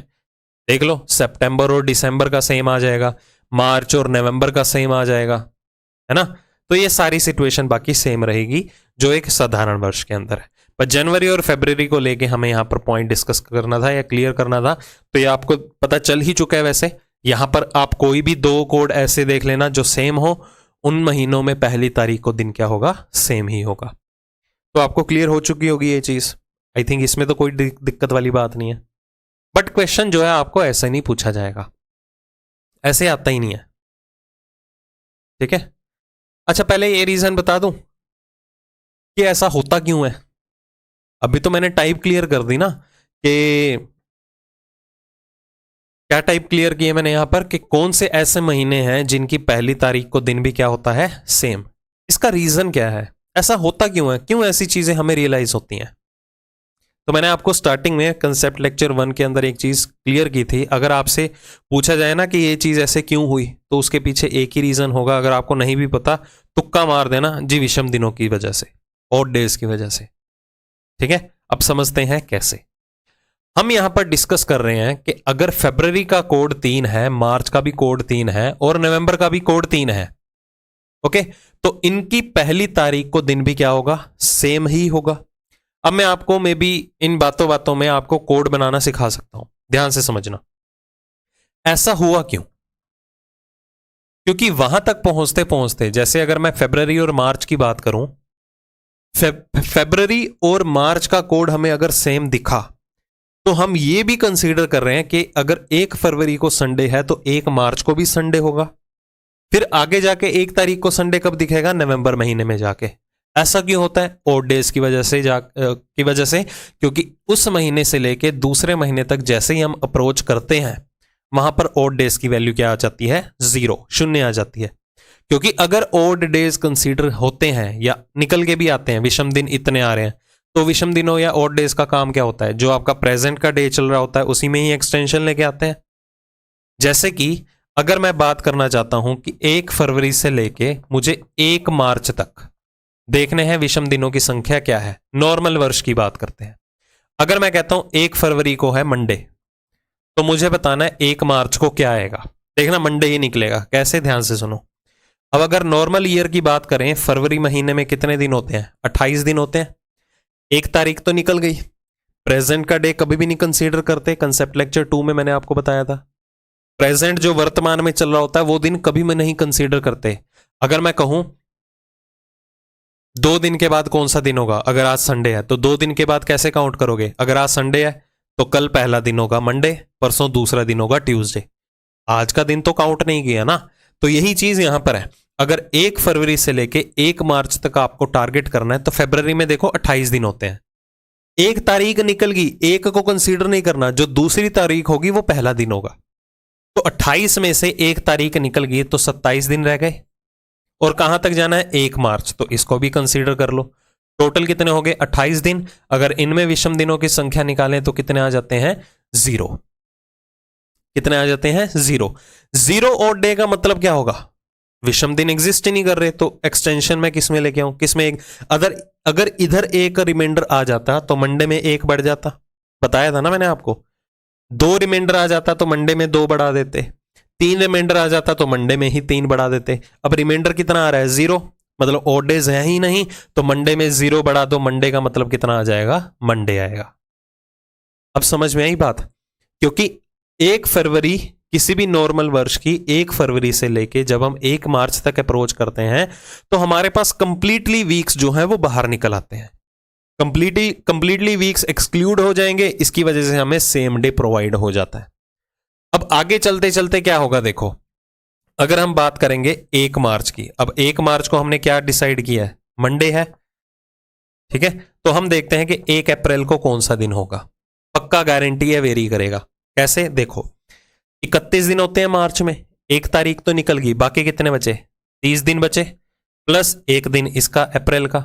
देख लो सितंबर और दिसंबर का सेम आ जाएगा, मार्च और नवंबर का सेम आ जाएगा, है ना। तो ये सारी सिचुएशन बाकी सेम रहेगी जो एक साधारण वर्ष के अंदर है। पर जनवरी और फरवरी को लेके हमें यहाँ पर पॉइंट डिस्कस करना था या क्लियर करना था, तो ये आपको पता चल ही चुका है। वैसे यहाँ पर आप कोई भी दो कोड ऐसे देख लेना जो सेम हो, उन महीनों में पहली तारीख को दिन क्या होगा, सेम ही होगा। तो आपको क्लियर हो चुकी होगी ये चीज। आई थिंक इसमें तो कोई दिक्कत वाली बात नहीं है। बट क्वेश्चन जो है आपको ऐसे नहीं पूछा जाएगा, ऐसे आता ही नहीं है, ठीक है। अच्छा, पहले ये रीजन बता दूं कि ऐसा होता क्यों है। अभी तो मैंने टाइप क्लियर कर दी ना, कि क्या टाइप क्लियर किए मैंने यहां पर, कि कौन से ऐसे महीने हैं जिनकी पहली तारीख को दिन भी क्या होता है, सेम। इसका रीजन क्या है, ऐसा होता क्यों है, क्यों ऐसी चीजें हमें रियलाइज होती हैं। तो मैंने आपको स्टार्टिंग में कंसेप्ट लेक्चर 1 के अंदर एक चीज क्लियर की थी। अगर आपसे पूछा जाए ना कि ये चीज ऐसे क्यों हुई, तो उसके पीछे एक ही रीजन होगा। अगर आपको नहीं भी पता, तुक्का मार देना जी, विषम दिनों की वजह से, ऑड डेज की वजह से, ठीक है। अब समझते हैं कैसे। हम यहां पर डिस्कस कर रहे हैं कि अगर फरवरी का कोड 3 है, मार्च का भी कोड 3 है और नवंबर का भी कोड 3 है, ओके, तो इनकी पहली तारीख को दिन भी क्या होगा, सेम ही होगा। अब मैं आपको मे बी इन बातों बातों में आपको कोड बनाना सिखा सकता हूं, ध्यान से समझना। ऐसा हुआ क्यों, क्योंकि वहां तक पहुंचते पहुंचते, जैसे अगर मैं फरवरी और मार्च की बात करूं, फरवरी और मार्च का कोड हमें अगर सेम दिखा, तो हम ये भी कंसीडर कर रहे हैं कि अगर 1 फरवरी को संडे है तो 1 मार्च को भी संडे होगा। फिर आगे जाके 1 तारीख को संडे कब दिखेगा, नवंबर महीने में जाके। ऐसा क्यों होता है, ऑड डेज की वजह से क्योंकि उस महीने से लेके दूसरे महीने तक जैसे ही हम अप्रोच करते हैं, वहां पर ऑड डेज की वैल्यू क्या आ जाती है, 0, शून्य आ जाती है। क्योंकि अगर ऑड डेज कंसीडर होते हैं या निकल के भी आते हैं, विषम दिन इतने आ रहे हैं, तो विषम दिनों या ऑड डेज का काम क्या होता है, जो आपका प्रेजेंट का डे चल रहा होता है उसी में ही एक्सटेंशन लेके आते हैं। जैसे कि अगर मैं बात करना चाहता हूं कि 1 फरवरी से लेके मुझे 1 मार्च तक देखने हैं विषम दिनों की संख्या क्या है, नॉर्मल वर्ष की बात करते हैं। अगर मैं कहता हूं 1 फरवरी को है मंडे, तो मुझे बताना है 1 मार्च को क्या आएगा। देखना मंडे ही निकलेगा। कैसे, ध्यान से सुनो। अब अगर नॉर्मल ईयर की बात करें, फरवरी महीने में कितने दिन होते हैं, 28 दिन होते हैं। 1 तारीख तो निकल गई, प्रेजेंट का डे कभी भी नहीं कंसीडर करते। कंसेप्ट लेक्चर 2 में मैंने आपको बताया था, प्रेजेंट जो वर्तमान में चल रहा होता है वो दिन कभी में नहीं कंसीडर करते। अगर मैं कहूं 2 दिन के बाद कौन सा दिन होगा, अगर आज संडे है तो 2 दिन के बाद कैसे काउंट करोगे। अगर आज संडे है तो कल पहला दिन होगा मंडे, परसों दूसरा दिन होगा ट्यूसडे। आज का दिन तो काउंट नहीं किया ना। तो यही चीज यहां पर है। अगर 1 फरवरी से लेके 1 मार्च तक आपको टारगेट करना है, तो फरवरी में देखो 28 दिन होते हैं। 1 तारीख निकल गई, 1 को कंसीडर नहीं करना, जो दूसरी तारीख होगी वो पहला दिन होगा। तो 28 में से 1 तारीख निकल गई तो 27 दिन रह गए। और कहां तक जाना है, 1 मार्च, तो इसको भी कंसीडर कर लो। टोटल कितने हो गए, 28 दिन। अगर इनमें विषम दिनों की संख्या निकालें तो कितने आ जाते हैं, 0। कितने आ जाते हैं, 0। 0 ऑड डे का मतलब क्या होगा, विषम दिन एग्जिस्ट ही नहीं कर रहे, तो एक्सटेंशन में किस में लेके आऊं, किस में एक, अगर इधर एक रिमाइंडर आ जाता तो मंडे में 1 बढ़ जाता। बताया था ना मैंने आपको। 2 रिमाइंडर आ जाता तो मंडे में 2 बढ़ा देते। 3 रिमाइंडर आ जाता तो मंडे में ही 3 बढ़ा देते। अब रिमाइंडर कितना आ रहा है, 0, मतलब ऑड डेज है ही नहीं, तो मंडे में 0 बढ़ा दो, मंडे का मतलब कितना आ जाएगा, मंडे आएगा। अब समझ में आई बात। क्योंकि 1 फरवरी किसी भी नॉर्मल वर्ष की 1 फरवरी से लेके जब हम 1 मार्च तक अप्रोच करते हैं, तो हमारे पास कंप्लीटली वीक्स जो है वो बाहर निकल आते हैं। कंप्लीटली वीक्स एक्सक्लूड हो जाएंगे, इसकी वजह से हमें सेम डे प्रोवाइड हो जाता है। अब आगे चलते चलते क्या होगा, देखो अगर हम बात करेंगे 1 मार्च की। अब 1 मार्च को हमने क्या डिसाइड किया है, मंडे है, ठीक है। तो हम देखते हैं कि 1 अप्रैल को कौन सा दिन होगा। पक्का गारंटी है, वेरी करेगा। कैसे, देखो 31 दिन होते हैं मार्च में, 1 तारीख तो निकल गई, बाकी कितने बचे, 30 दिन बचे, प्लस 1 दिन इसका अप्रैल का।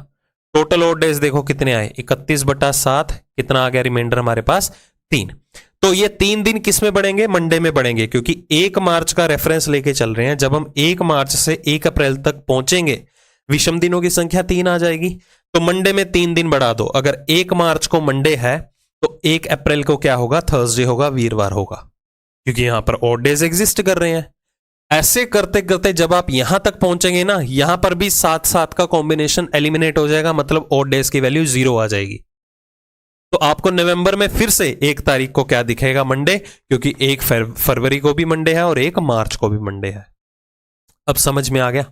टोटल ऑड डेज देखो कितने आए, 31/7, कितना आ गया रिमाइंडर हमारे पास, 3। तो ये 3 दिन किस में बढ़ेंगे, मंडे में बढ़ेंगे, क्योंकि 1 मार्च का रेफरेंस लेके चल रहे हैं। जब हम 1 मार्च से 1 अप्रैल तक पहुंचेंगे, विषम दिनों की संख्या 3 आ जाएगी। तो मंडे में 3 दिन बढ़ा दो। अगर 1 मार्च को मंडे है तो 1 अप्रैल को क्या होगा, थर्सडे होगा, वीरवार होगा, क्योंकि यहां पर ऑड डेज एग्जिस्ट कर रहे हैं। ऐसे करते करते जब आप यहां तक पहुंचेंगे ना, यहां पर भी 7 का कॉम्बिनेशन एलिमिनेट हो जाएगा, मतलब ऑड डेज की वैल्यू 0 आ जाएगी। तो आपको नवंबर में फिर से 1 तारीख को क्या दिखेगा? मंडे, क्योंकि 1 फरवरी को भी मंडे है और 1 मार्च को भी मंडे है। अब समझ में आ गया?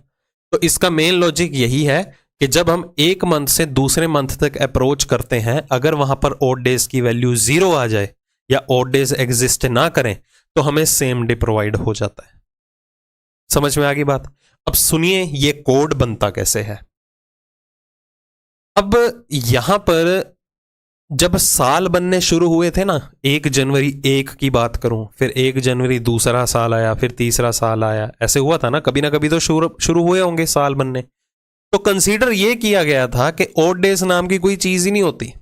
तो इसका मेन लॉजिक यही है कि जब हम एक मंथ से दूसरे मंथ तक अप्रोच करते हैं, अगर वहां पर ऑड डेज की वैल्यू 0 आ जाए या ऑड डेज एग्जिस्ट ना करें, तो हमें सेम डे प्रोवाइड हो जाता है। समझ में आ गई बात? अब सुनिए ये कोड बनता कैसे है। अब यहां पर जब साल बनने शुरू हुए थे ना, 1 जनवरी 1 की बात करूं, फिर 1 जनवरी दूसरा साल आया, फिर तीसरा साल आया, ऐसे हुआ था ना, कभी ना कभी तो शुरू हुए होंगे साल बनने। तो कंसीडर ये किया गया था कि ऑड डेज नाम की कोई चीज ही नहीं होती।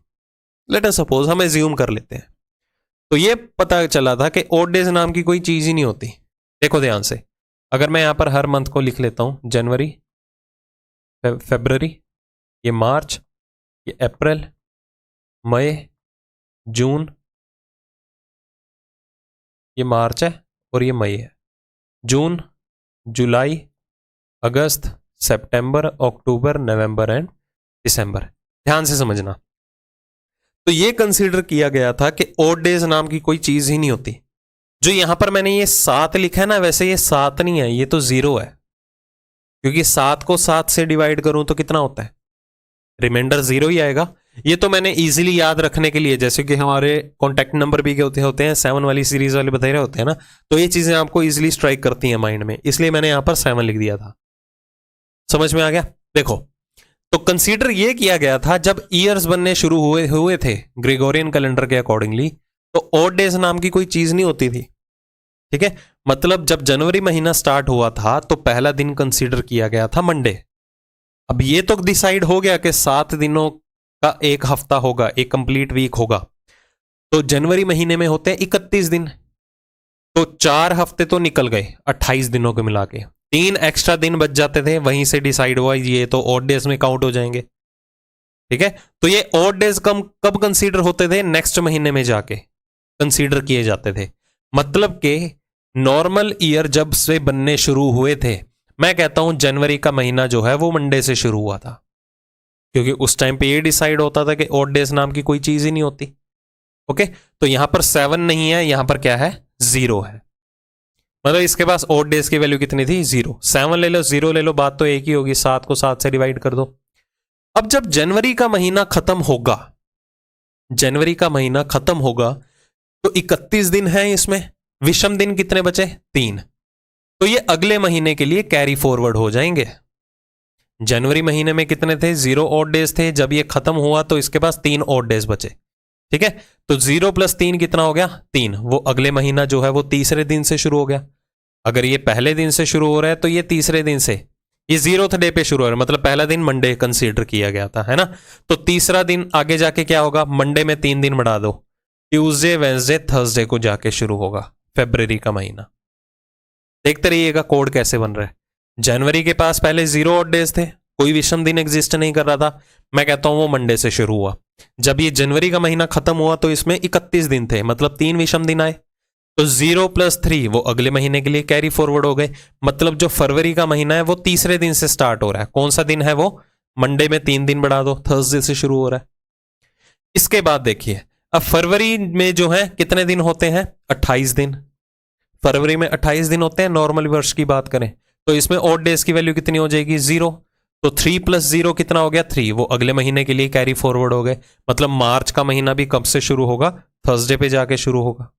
लेट अस सपोज, हम एज्यूम कर लेते हैं, तो ये पता चला था कि ऑड डेज नाम की कोई चीज ही नहीं होती। देखो ध्यान से, अगर मैं यहां पर हर मंथ को लिख लेता हूं, जनवरी, फरवरी, ये मार्च, ये अप्रैल, मई, जून, ये मार्च है और ये मई है, जून, जुलाई, अगस्त, सितंबर, अक्टूबर, नवंबर एंड दिसंबर। ध्यान से समझना। तो ये कंसीडर किया गया था कि ऑड डेज नाम की कोई चीज ही नहीं होती। जो यहां पर मैंने ये 7 लिखा है ना, वैसे ये 7 नहीं है, ये तो 0 है, क्योंकि 7 को 7 से डिवाइड करूं तो कितना होता है? रिमाइंडर 0 ही आएगा। ये तो मैंने इजीली याद रखने के लिए, जैसे कि हमारे कॉन्टैक्ट नंबर भी के होते हैं 7 वाली सीरीज वाले बता रहे होते हैं ना, तो ये चीजें आपको इजीली स्ट्राइक करती हैं माइंड में, इसलिए मैंने यहां पर 7 लिख दिया था। समझ में आ गया? देखो, तो कंसीडर ये किया गया था जब ईयर्स बनने शुरू हुए थे ग्रेगोरियन कैलेंडर के अकॉर्डिंगली, तो ऑड डेज नाम की कोई चीज नहीं होती थी। ठीक है, मतलब जब जनवरी महीना स्टार्ट हुआ था तो पहला दिन कंसीडर किया गया था मंडे। अब ये तो डिसाइड हो गया कि 7 दिनों का एक हफ्ता होगा, एक कंप्लीट वीक होगा। तो जनवरी महीने में होते हैं 31 दिन, तो 4 हफ्ते तो निकल गए 28 दिनों को मिला के, 3 एक्स्ट्रा दिन बच जाते थे, वहीं से डिसाइड हुआ ये तो ऑड डेज में काउंट हो जाएंगे। ठीक है, तो ये ऑड डेज कब कंसीडर होते थे? नेक्स्ट महीने में जाके कंसीडर किए जाते थे। मतलब के नॉर्मल ईयर जब से बनने शुरू हुए थे, मैं कहता हूं जनवरी का महीना जो है वो मंडे से शुरू हुआ था, क्योंकि उस टाइम पे ये डिसाइड होता था कि ऑड डेज नाम की कोई चीज ही नहीं होती। ओके, तो यहां पर 7 नहीं है, यहां पर क्या है? 0 है। मतलब इसके पास ऑड डेज की वैल्यू कितनी थी? 0। 7 ले लो, 0 ले लो, बात तो एक ही होगी, 7 को 7 से डिवाइड कर दो। अब जब जनवरी का महीना खत्म होगा, जनवरी का महीना खत्म होगा, तो 31 दिन है, इसमें विषम दिन कितने बचे? 3। तो ये अगले महीने के लिए कैरी फॉरवर्ड हो जाएंगे। जनवरी महीने में कितने थे? 0 ऑड डेज थे। जब ये खत्म हुआ तो इसके पास 3 ऑड डेज बचे। ठीक है, तो 0 + 3 कितना हो गया? 3। वो अगले महीना जो है वो तीसरे दिन से शुरू हो गया। अगर ये पहले दिन से शुरू हो रहा है तो ये तीसरे दिन से, ये 0th डे पे शुरू हो रहा है, मतलब पहला दिन मंडे कंसीडर किया गया था, है ना। तो तीसरा दिन आगे जाके क्या होगा? मंडे में 3 दिन बढ़ा दो, ट्यूसडे, वेंसडे, थर्सडे को जाके शुरू होगा फरवरी का महीना। देखते रहिएगा कोड कैसे बन रहा है। जनवरी के पास पहले 0 ऑड डेज थे, कोई विषम दिन एग्जिस्ट नहीं कर रहा था, मैं कहता हूं वो मंडे से शुरू हुआ। जब ये जनवरी का महीना खत्म हुआ तो इसमें 31 दिन थे, मतलब 3 विषम दिन आए, तो 0 + 3 वो अगले महीने के लिए कैरी फॉरवर्ड हो गए। मतलब जो फरवरी का महीना है वो तीसरे दिन से स्टार्ट हो रहा है। कौन सा दिन है वो? मंडे में 3 दिन बढ़ा दो, थर्सडे से शुरू हो रहा है। इसके बाद देखिए, अब फरवरी में जो है कितने दिन होते हैं? 28 दिन। फरवरी में 28 दिन होते हैं नॉर्मल वर्ष की बात करें, तो इसमें ऑड डेज की वैल्यू कितनी हो जाएगी? 0। तो 3 + 0 कितना हो गया? 3। वो अगले महीने के लिए कैरी फॉरवर्ड हो गए। मतलब मार्च का महीना भी कब से शुरू होगा? थर्सडे पे जाके शुरू होगा।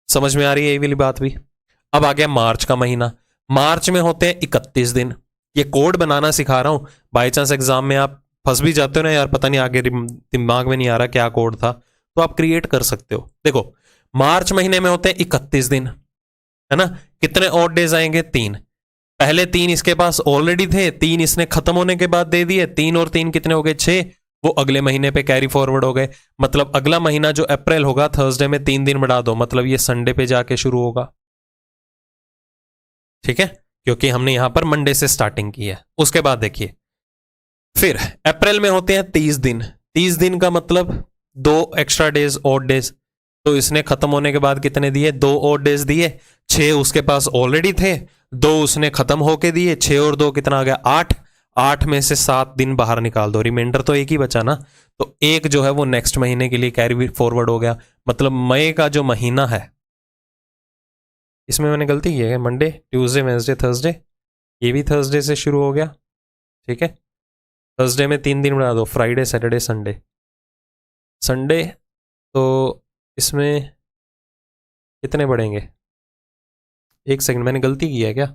समझ में आ रही है ये वाली बात भी? अब आ गया मार्च का महीना। मार्च में होते हैं 31 दिन। ये कोड बनाना सिखा रहा हूं, बाई चांस एग्जाम में आप फंस भी जाते हो ना, यार पता नहीं आगे दिमाग में नहीं आ रहा क्या कोड था, तो आप क्रिएट कर सकते हो। देखो, मार्च महीने में होते हैं 31 दिन, है ना। कितने ऑड डेज आएंगे? 3। पहले 3 इसके पास ऑलरेडी थे, 3 इसने खत्म होने के बाद दे दिए, 3 और 3 कितने हो गए? 6। वो अगले महीने पे कैरी फॉरवर्ड हो गए। मतलब अगला महीना जो अप्रैल होगा, थर्सडे में 3 दिन बढ़ा दो, मतलब ये संडे पे जाके शुरू होगा। ठीक है, क्योंकि हमने यहां पर मंडे से स्टार्टिंग की है। उसके बाद देखिए, फिर अप्रैल में होते हैं 30 दिन। 30 दिन का मतलब 2 एक्स्ट्रा डेज, ऑड डेज। तो इसने खत्म होने के बाद कितने दिए? 2 ऑड डेज दिए। 6 उसके पास ऑलरेडी थे, 2 उसने खत्म होके दिए, 6 और 2 कितना आ गया 8, 8 में से 7 दिन बाहर निकाल दो, रिमाइंडर तो एक ही बचा ना, तो एक जो है वो नेक्स्ट महीने के लिए कैरी फॉरवर्ड हो गया। मतलब मई का जो महीना है, इसमें मैंने गलती की है, मंडे ट्यूसडे वेंसडे थर्सडे, ये भी थर्सडे से शुरू हो गया, ठीक है। थर्सडे में 3 दिन बना दो, फ्राइडे सैटरडे संडे, संडे तो इसमें कितने बढ़ेंगे, एक सेकंड मैंने गलती की है क्या,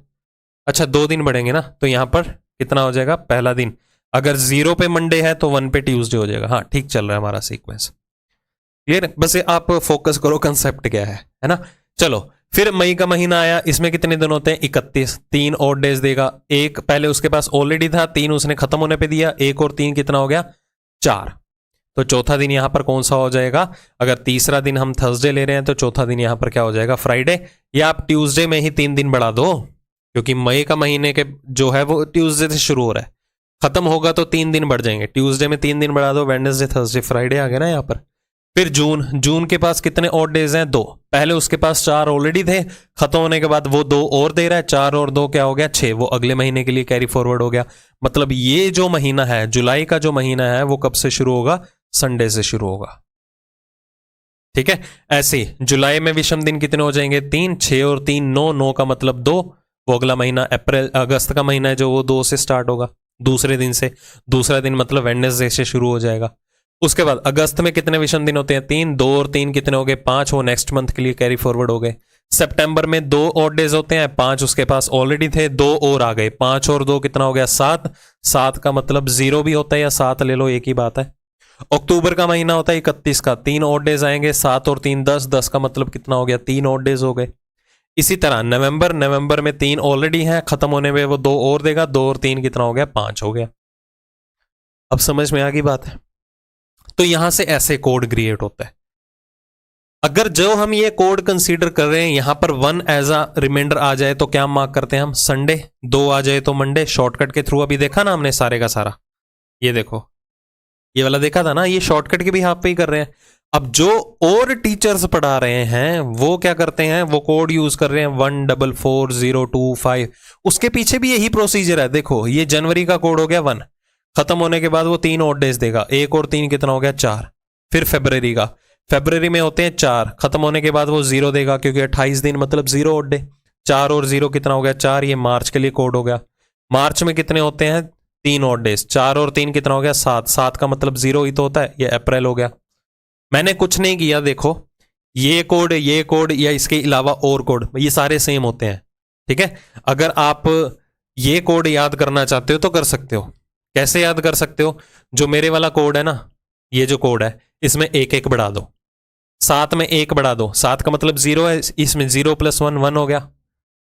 अच्छा 2 दिन बढ़ेंगे ना, तो यहां पर कितना हो जाएगा, पहला दिन अगर 0 पे मंडे है तो 1 पे ट्यूसडे हो जाएगा। हाँ ठीक चल रहा है हमारा सीक्वेंस, क्लियर। बस ये आप फोकस करो कंसेप्ट क्या है ना। चलो फिर मई का महीना आया, इसमें कितने दिन होते हैं 31, 3 और डेज देगा, एक पहले उसके पास ऑलरेडी था, 3 उसने खत्म होने पे दिया, 1 और 3 कितना हो गया 4, तो चौथा दिन यहां पर कौन सा हो जाएगा, अगर तीसरा दिन हम थर्सडे ले रहे हैं तो चौथा दिन यहां पर क्या हो जाएगा फ्राइडे, या आप ट्यूसडे में ही 3 दिन बढ़ा दो, क्योंकि मई का महीने के जो है वो ट्यूसडे से शुरू हो रहा है, खत्म होगा तो 3 दिन बढ़ जाएंगे, ट्यूसडे में 3 दिन बढ़ा दो, वेडनेसडे थर्सडे फ्राइडे आ गया ना यहाँ पर। फिर जून, जून के पास कितने ऑड डेज हैं 2, पहले उसके पास 4 ऑलरेडी थे, खत्म होने के बाद वो 2 और दे रहा है, 4 और 2 क्या हो गया 6, वो अगले महीने के लिए कैरी फॉरवर्ड हो गया। मतलब ये जो महीना है जुलाई का जो महीना है वो कब से शुरू होगा, संडे से शुरू होगा, ठीक है। ऐसे जुलाई में विषम दिन कितने हो जाएंगे 3, 6 और 3 9, 9 का मतलब 2, वो अगला महीना अप्रैल अगस्त का महीना है जो वो 2 से स्टार्ट होगा, दूसरे दिन से, दूसरा दिन मतलब वेडनेसडे से शुरू हो जाएगा। उसके बाद अगस्त में कितने विषम दिन होते हैं 3, 2 और 3 कितने हो गए 5, वो नेक्स्ट मंथ के लिए कैरी फॉरवर्ड हो गए। सितंबर में 2 ऑड डेज होते हैं, 5 उसके पास ऑलरेडी थे, 2 और आ गए, 5 और 2 कितना हो गया 7, 7 का मतलब 0 भी होता है या 7 ले लो एक ही बात है। अक्टूबर का महीना होता है 31 का, 3 ऑड डेज आएंगे, 7 और 3 10, 10 का मतलब कितना हो गया 3 ऑड डेज हो गए। इसी तरह नवंबर, नवंबर में 3 ऑलरेडी हैं, खत्म होने में वो 2 और देगा, 2 और 3 कितना हो गया 5 हो गया। अब समझ में आ गई बात है। तो यहां से ऐसे कोड क्रिएट होता है। अगर जो हम ये कोड कंसीडर कर रहे हैं यहां पर 1 एज अ रिमाइंडर आ जाए तो क्या मार्क करते हैं हम संडे, 2 आ जाए तो मंडे, शॉर्टकट के थ्रू अभी देखा ना हमने सारे का सारा, ये देखो ये वाला देखा था ना, ये शॉर्टकट के भी हाथ पे ही कर रहे हैं। अब जो और टीचर्स पढ़ा रहे हैं वो क्या करते हैं, वो कोड यूज कर रहे हैं 144025, उसके पीछे भी यही प्रोसीजर है। देखो ये जनवरी का कोड हो गया 1, खत्म होने के बाद वो 3 ऑड डेज देगा, 1 और 3 कितना हो गया 4। फिर फरवरी का, फरवरी में होते हैं 4, खत्म होने के बाद वो 0 देगा क्योंकि 28 दिन मतलब 0 ऑड डे, 4 और 0 कितना हो गया 4, ये मार्च के लिए कोड हो गया। मार्च में कितने होते हैं 3 ऑड डेज, 4 और 3 कितना हो गया 7, 7 का मतलब 0 ही तो होता है, ये अप्रैल हो गया। मैंने कुछ नहीं किया, देखो ये कोड या इसके अलावा और कोड ये सारे सेम होते हैं, ठीक है। अगर आप ये कोड याद करना चाहते हो तो कर सकते हो। कैसे याद कर सकते हो, जो मेरे वाला कोड है ना, ये जो कोड है इसमें एक एक बढ़ा दो, 7 में 1 बढ़ा दो, 7 का मतलब 0 है, इसमें 0 + 1 1 हो गया,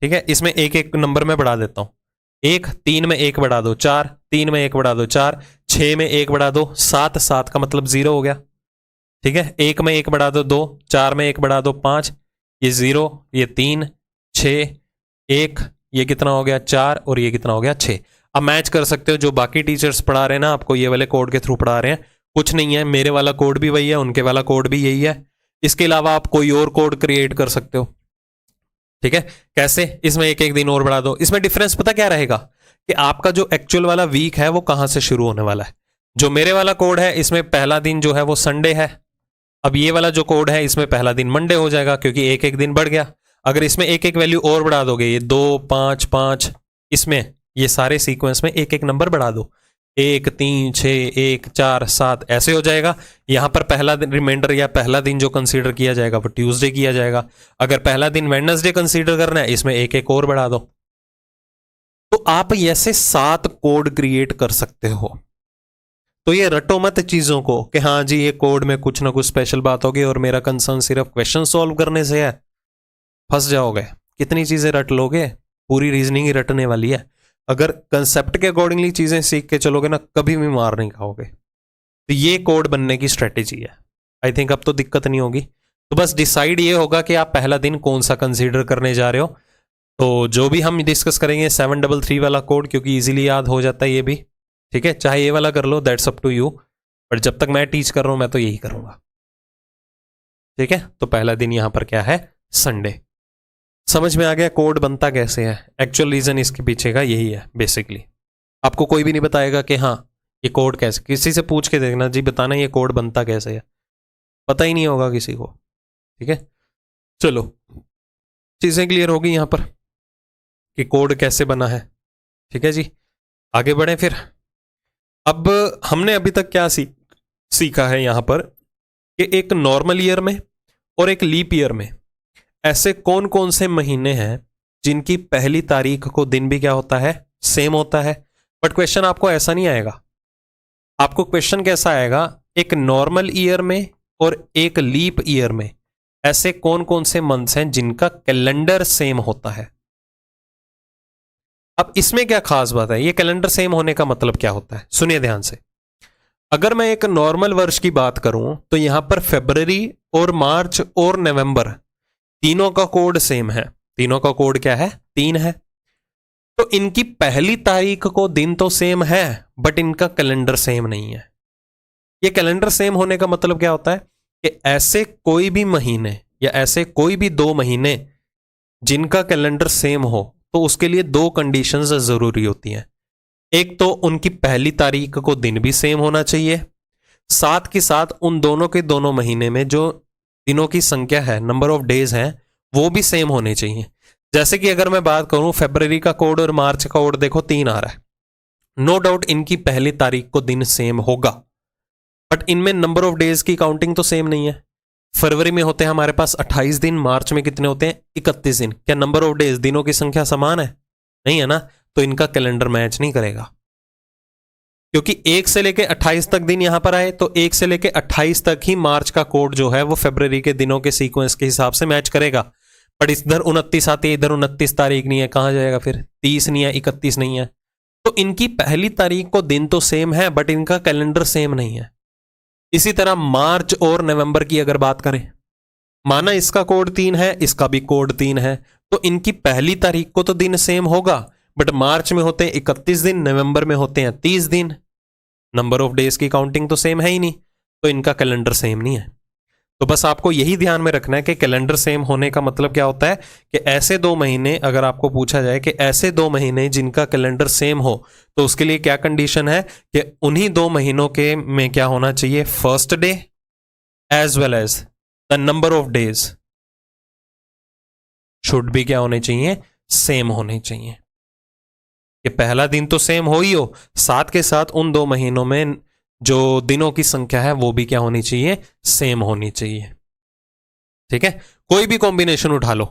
ठीक है। इसमें एक एक नंबर में बढ़ा देता हूं, 1, 3 में 1 बढ़ा दो 4, 3 में 1 बढ़ा दो 4, 6 में 1 बढ़ा दो 7, 7 का मतलब 0 हो गया, ठीक है। 1 में 1 बढ़ा दो 2, 4 में 1 बढ़ा दो 5, ये 0, ये 3, 6, 1, ये कितना हो गया 4 और ये कितना हो गया 6। अब मैच कर सकते हो, जो बाकी टीचर्स पढ़ा रहे हैं ना आपको ये वाले कोड के थ्रू पढ़ा रहे हैं, कुछ नहीं है, मेरे वाला कोड भी वही है, उनके वाला कोड भी यही है। इसके अलावा आप कोई और कोड क्रिएट कर सकते हो, ठीक है। कैसे, इसमें एक एक दिन और बढ़ा दो। इसमें डिफरेंस पता क्या रहेगा कि आपका जो एक्चुअल वाला वीक है वो कहां से शुरू होने वाला है। जो मेरे वाला कोड है इसमें पहला दिन जो है वो संडे है, अब ये वाला जो कोड है इसमें पहला दिन मंडे हो जाएगा क्योंकि एक एक दिन बढ़ गया। अगर इसमें एक एक वैल्यू और बढ़ा दोगे, ये 2 5 5, इसमें ये सारे सीक्वेंस में एक एक नंबर बढ़ा दो, 1 3 6 1 4 7 ऐसे हो जाएगा। यहां पर पहला दिन रिमाइंडर या पहला दिन जो कंसीडर किया जाएगा वो ट्यूसडे किया जाएगा। अगर पहला दिन वेडनेसडे कंसीडर करना है इसमें एक एक और बढ़ा दो। तो आप ऐसे 7 कोड क्रिएट कर सकते हो। तो ये रटो मत चीजों को कि हाँ जी ये कोड में कुछ ना कुछ स्पेशल बात होगी और मेरा कंसर्न सिर्फ क्वेश्चन सॉल्व करने से है, फंस जाओगे। कितनी चीजें रट लोगे, पूरी रीजनिंग ही रटने वाली है। अगर कंसेप्ट के अकॉर्डिंगली चीजें सीख के चलोगे ना कभी भी मार नहीं खाओगे। तो ये कोड बनने की स्ट्रेटेजी है। आई थिंक अब तो दिक्कत नहीं होगी। तो बस डिसाइड ये होगा कि आप पहला दिन कौन सा कंसीडर करने जा रहे हो। तो जो भी हम डिस्कस करेंगे 733 वाला कोड, क्योंकि इजीली याद हो जाता है ये भी, ठीक है। चाहे ये वाला कर लो, that's up to you, but जब तक मैं टीच कर रहा हूं मैं तो यही करूंगा, ठीक है। तो पहला दिन यहां पर क्या है संडे। समझ में आ गया कोड बनता कैसे है? एक्चुअल रीजन इसके पीछे का यही है बेसिकली। आपको कोई भी नहीं बताएगा कि हाँ ये कोड कैसे, किसी से पूछ के देखना जी बताना ये कोड बनता कैसे है, पता ही नहीं होगा किसी को। ठीक है, चलो चीजें क्लियर होगी यहां पर कि कोड कैसे बना है। ठीक है जी, आगे बढ़े फिर। अब हमने अभी तक क्या सीखा है यहां पर कि एक नॉर्मल ईयर में और एक लीप ईयर में ऐसे कौन कौन से महीने हैं जिनकी पहली तारीख को दिन भी क्या होता है, सेम होता है। बट क्वेश्चन आपको ऐसा नहीं आएगा, आपको क्वेश्चन कैसा आएगा, एक नॉर्मल ईयर में और एक लीप ईयर में ऐसे कौन कौन से मंथ्स हैं जिनका कैलेंडर सेम होता है। अब इसमें क्या खास बात है, ये कैलेंडर सेम होने का मतलब क्या होता है, सुनिए ध्यान से। अगर मैं एक नॉर्मल वर्ष की बात करूं तो यहां पर फरवरी और मार्च और नवंबर तीनों का कोड सेम है। तीनों का कोड क्या है, 3 है। तो इनकी पहली तारीख को दिन तो सेम है बट इनका कैलेंडर सेम नहीं है। ये कैलेंडर सेम होने का मतलब क्या होता है कि ऐसे कोई भी महीने या ऐसे कोई भी 2 महीने जिनका कैलेंडर सेम हो तो उसके लिए 2 कंडीशंस जरूरी होती हैं। एक तो उनकी पहली तारीख को दिन भी सेम होना चाहिए, साथ के साथ उन दोनों के दोनों महीने में जो दिनों की संख्या है, नंबर ऑफ डेज हैं, वो भी सेम होने चाहिए। जैसे कि अगर मैं बात करूं फरवरी का कोड और मार्च का कोड देखो 3 आ रहा है, नो डाउट इनकी पहली तारीख को दिन सेम होगा बट इनमें नंबर ऑफ डेज की काउंटिंग तो सेम नहीं है। फरवरी में होते हैं हमारे पास 28 दिन, मार्च में कितने होते हैं 31 दिन। क्या नंबर ऑफ डेज, दिनों की संख्या समान है? नहीं है ना, तो इनका कैलेंडर मैच नहीं करेगा। क्योंकि 1 से लेके 28 तक दिन यहां पर आए तो 1 से लेके 28 तक ही मार्च का कोड जो है वो फरवरी के दिनों के सीक्वेंस के हिसाब से मैच करेगा। बट इधर 29 आती है, इधर 29 तारीख नहीं है, कहां जाएगा फिर, 30 नहीं है, 31 नहीं है। तो इनकी पहली तारीख को दिन तो सेम है बट इनका कैलेंडर सेम नहीं है। इसी तरह मार्च और नवंबर की अगर बात करें, माना इसका कोड 3 है, इसका भी कोड 3 है, तो इनकी पहली तारीख को तो दिन सेम होगा बट मार्च में होते हैं 31 दिन, नवंबर में होते हैं 30 दिन। नंबर ऑफ डेज की काउंटिंग तो सेम है ही नहीं, तो इनका कैलेंडर सेम नहीं है। तो बस आपको यही ध्यान में रखना है कि कैलेंडर सेम होने का मतलब क्या होता है कि ऐसे 2 महीने, अगर आपको पूछा जाए कि ऐसे 2 महीने जिनका कैलेंडर सेम हो तो उसके लिए क्या कंडीशन है कि उन्हीं 2 महीनों के में क्या होना चाहिए, first day as well as the number of days should भी क्या होने चाहिए, सेम होने चाहिए। कि पहला दिन तो सेम हो ही हो, साथ के साथ उन 2 महीनों में जो दिनों की संख्या है वो भी क्या होनी चाहिए, सेम होनी चाहिए। ठीक है, कोई भी कॉम्बिनेशन उठा लो।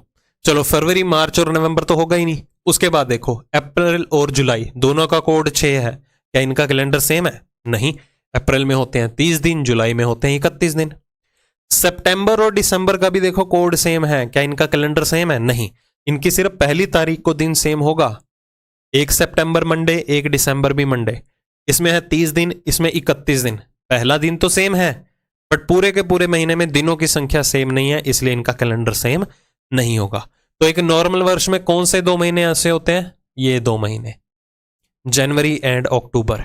चलो फरवरी, मार्च और नवंबर तो होगा ही नहीं। उसके बाद देखो अप्रैल और जुलाई, दोनों का कोड 6 है, क्या इनका कैलेंडर सेम है? नहीं, अप्रैल में होते हैं 30 दिन, जुलाई में होते हैं 31 दिन। सितंबर और दिसंबर का भी देखो कोड सेम है, क्या इनका कैलेंडर सेम है? नहीं, इनकी सिर्फ पहली तारीख को दिन सेम होगा। 1 सितंबर मंडे, 1 दिसंबर भी मंडे, इसमें है 30 दिन, इसमें 31 दिन। पहला दिन तो सेम है बट पूरे के पूरे महीने में दिनों की संख्या सेम नहीं है, इसलिए इनका कैलेंडर सेम नहीं होगा। तो एक नॉर्मल वर्ष में कौन से 2 महीने ऐसे होते हैं, ये 2 महीने, जनवरी एंड अक्टूबर।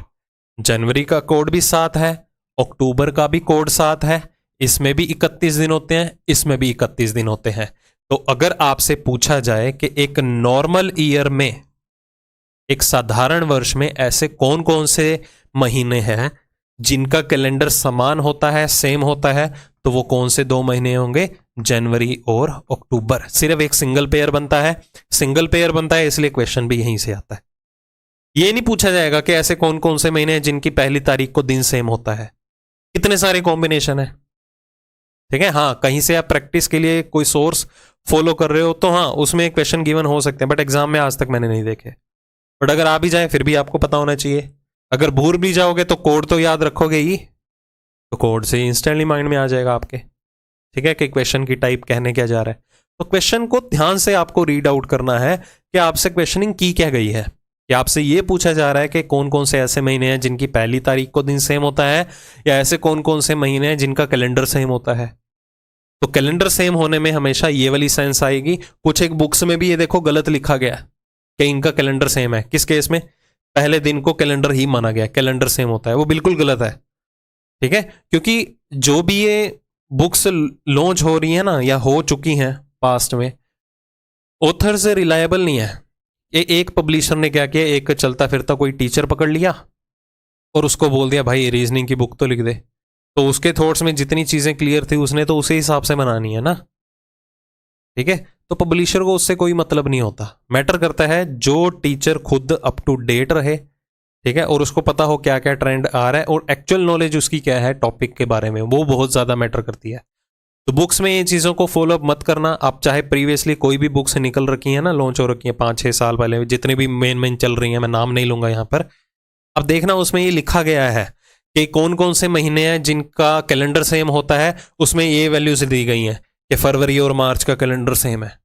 जनवरी का कोड भी 7 है, अक्टूबर का भी कोड 7 है, इसमें भी 31 दिन होते हैं, इसमें भी 31 दिन होते हैं। तो अगर आपसे पूछा जाए कि एक नॉर्मल ईयर में, एक साधारण वर्ष में ऐसे कौन कौन से महीने हैं जिनका कैलेंडर समान होता है, सेम होता है, तो वो कौन से 2 महीने होंगे, जनवरी और अक्टूबर। सिर्फ एक सिंगल पेयर बनता है, सिंगल पेयर बनता है इसलिए क्वेश्चन भी यहीं से आता है। ये नहीं पूछा जाएगा कि ऐसे कौन कौन से महीने हैं जिनकी पहली तारीख को दिन सेम होता है। कितने सारे कॉम्बिनेशन है। ठीक है, हाँ कहीं से आप प्रैक्टिस के लिए कोई सोर्स फॉलो कर रहे हो तो हाँ उसमें क्वेश्चन गिवन हो सकते हैं, बट एग्जाम में आज तक मैंने नहीं देखे। बट अगर आ भी जाए फिर भी आपको पता होना चाहिए। अगर भूल भी जाओगे तो कोड तो याद रखोगे ही, तो कोड से इंस्टेंटली माइंड में आ जाएगा आपके। ठीक है, कि क्वेश्चन की टाइप कहने क्या जा रहा है। तो क्वेश्चन को ध्यान से आपको रीड आउट करना है कि आपसे क्वेश्चनिंग की क्या गई है। कि आपसे ये पूछा जा रहा है कि कौन कौन से ऐसे महीने हैं जिनकी पहली तारीख को दिन सेम होता है, या ऐसे कौन कौन से महीने हैं जिनका कैलेंडर सेम होता है। तो कैलेंडर सेम होने में हमेशा ये वाली सेंस आएगी। कुछ एक बुक्स में भी ये देखो गलत लिखा गया कि इनका कैलेंडर सेम है। किस केस में, पहले दिन को कैलेंडर ही माना गया, कैलेंडर सेम होता है, वो बिल्कुल गलत है। ठीक है, क्योंकि जो भी ये बुक्स लॉन्च हो रही है ना या हो चुकी हैं पास्ट में, ऑथर से रिलायबल नहीं है। ये एक पब्लिशर ने क्या किया, एक चलता फिरता कोई टीचर पकड़ लिया और उसको बोल दिया भाई रीजनिंग की बुक तो लिख दे, तो उसके थॉट्स में जितनी चीजें क्लियर थी उसने तो उसी हिसाब से बनानी है ना, ठीक है। तो पब्लिशर को उससे कोई मतलब नहीं होता, मैटर करता है जो टीचर खुद अप टू डेट रहे, ठीक है, और उसको पता हो क्या क्या ट्रेंड आ रहा है और एक्चुअल नॉलेज उसकी क्या है टॉपिक के बारे में, वो बहुत ज्यादा मैटर करती है। तो बुक्स में ये चीज़ों को फॉलो अप मत करना। आप चाहे प्रीवियसली कोई भी बुक्स निकल रखी है ना, लॉन्च हो रखी है 5-6 साल पहले, जितनी भी मेन चल रही हैं, मैं नाम नहीं लूंगा यहाँ पर, अब देखना उसमें ये लिखा गया है कि कौन कौन से महीने हैं जिनका कैलेंडर सेम होता है, उसमें ये वैल्यूज दी गई हैं कि फरवरी और मार्च का कैलेंडर सेम है।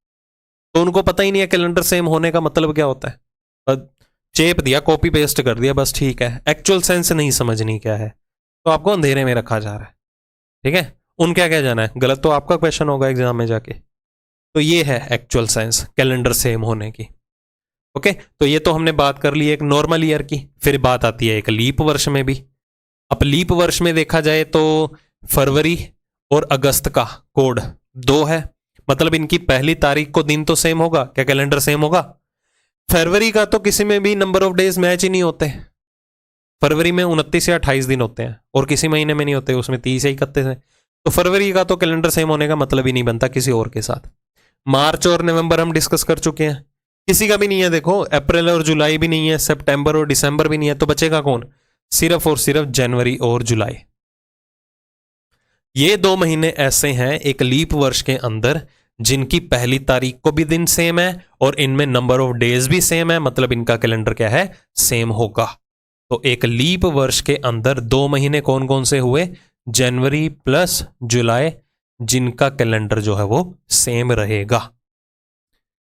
तो उनको पता ही नहीं है कैलेंडर सेम होने का मतलब क्या होता है, चेप दिया, कॉपी पेस्ट कर दिया, बस ठीक है, एक्चुअल सेंस नहीं समझनी क्या है, तो आपको अंधेरे में रखा जा रहा है, ठीक है। उनका क्या जाना है, गलत तो आपका क्वेश्चन होगा एग्जाम में जाके। तो ये है एक्चुअल सेंस कैलेंडर सेम होने की। ओके, तो ये तो हमने बात कर ली एक नॉर्मल ईयर की। फिर बात आती है एक लीप वर्ष में भी। अब लीप वर्ष में देखा जाए तो फरवरी और अगस्त का कोड 2 है, मतलब इनकी पहली तारीख को दिन तो सेम होगा, क्या कैलेंडर सेम होगा। फरवरी का तो किसी में भी नंबर ऑफ डेज मैच ही नहीं होते, फरवरी में 29 या 28 दिन होते हैं और किसी महीने में नहीं होते, उसमें 30 या 31 है। तो फरवरी का तो कैलेंडर सेम होने का मतलब ही नहीं बनता किसी और के साथ। मार्च और नवंबर हम डिस्कस कर चुके हैं, किसी का भी नहीं है। देखो अप्रैल और जुलाई भी नहीं है, सितंबर और दिसंबर भी नहीं है, तो बचेगा कौन, सिर्फ और सिर्फ जनवरी और जुलाई। ये 2 महीने ऐसे हैं एक लीप वर्ष के अंदर जिनकी पहली तारीख को भी दिन सेम है और इनमें नंबर ऑफ डेज भी सेम है, मतलब इनका कैलेंडर क्या है, सेम होगा। तो एक लीप वर्ष के अंदर 2 महीने कौन कौन से हुए, जनवरी प्लस जुलाई, जिनका कैलेंडर जो है वो सेम रहेगा।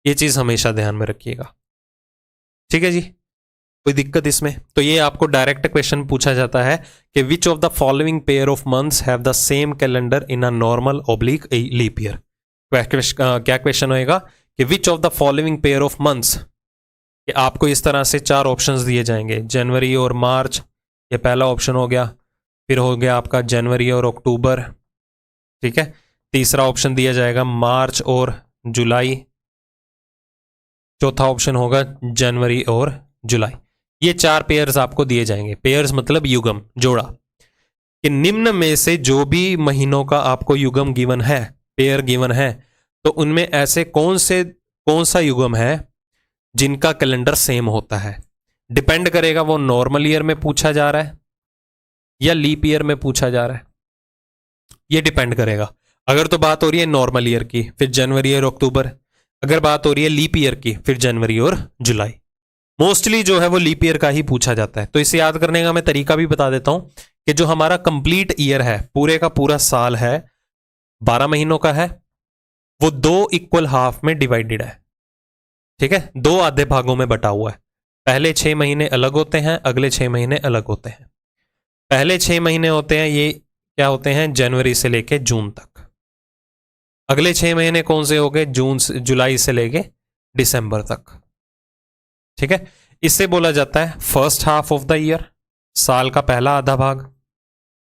ये चीज हमेशा ध्यान में रखिएगा, ठीक है जी। कोई दिक्कत इसमें? तो ये आपको डायरेक्ट क्वेश्चन पूछा जाता है कि which of the following pair of months have the same calendar in a normal oblique leap year. क्या क्वेश्चन होएगा कि which of the following pair of months, कि आपको इस तरह से 4 ऑप्शंस दिए जाएंगे, जनवरी और मार्च, ये पहला ऑप्शन हो गया। फिर हो गया आपका जनवरी और अक्टूबर, ठीक है। तीसरा ऑप्शन दिया जाएगा मार्च और जुलाई। चौथा ऑप्शन होगा जनवरी और जुलाई। ये 4 पेयर्स आपको दिए जाएंगे। पेयर्स मतलब युग्म, जोड़ा, कि निम्न में से जो भी महीनों का आपको युग्म गिवन है, पेयर गिवन है, तो उनमें ऐसे कौन सा युग्म है जिनका कैलेंडर सेम होता है। डिपेंड करेगा वो नॉर्मल ईयर में पूछा जा रहा है या लीप ईयर में पूछा जा रहा है, ये डिपेंड करेगा। अगर तो बात हो रही है नॉर्मल ईयर की, फिर जनवरी और अक्टूबर। अगर बात हो रही है लीप ईयर की, फिर जनवरी और जुलाई। मोस्टली जो है वो लीप ईयर का ही पूछा जाता है। तो इसे याद करने का मैं तरीका भी बता देता हूं कि जो हमारा कंप्लीट ईयर है, पूरे का पूरा साल है, 12 महीनों का है, वो 2 इक्वल हाफ में डिवाइडेड है, ठीक है, 2 आधे भागों में बटा हुआ है। पहले 6 महीने अलग होते हैं, अगले 6 महीने अलग होते हैं। पहले 6 महीने होते हैं, ये क्या होते हैं, जनवरी से लेके जून तक। अगले 6 महीने कौन से हो गए, जुलाई से लेके दिसंबर तक, ठीक है। इससे बोला जाता है first half of the year, साल का पहला आधा भाग,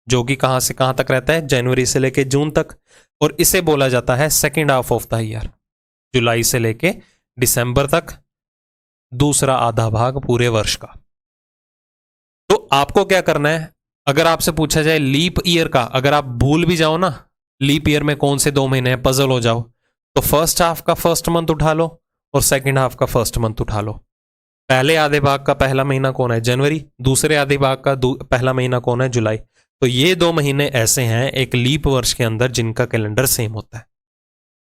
जो कि कहां से कहां तक रहता है, जनवरी से लेके जून तक। और इसे बोला जाता है second half of the year, जुलाई से लेके दिसंबर तक, दूसरा आधा भाग पूरे वर्ष का। तो आपको क्या करना है, अगर आपसे पूछा जाए लीप ईयर का, अगर आप भूल भी जाओ ना लीप ईयर में कौन से 2 महीने हैं, पजल हो जाओ, तो फर्स्ट हाफ का फर्स्ट मंथ उठा लो और सेकेंड हाफ का फर्स्ट मंथ उठा लो। पहले आधे भाग का पहला महीना कौन है, जनवरी। दूसरे आधे भाग का पहला महीना कौन है, जुलाई। तो ये 2 महीने ऐसे हैं एक लीप वर्ष के अंदर जिनका कैलेंडर सेम होता है,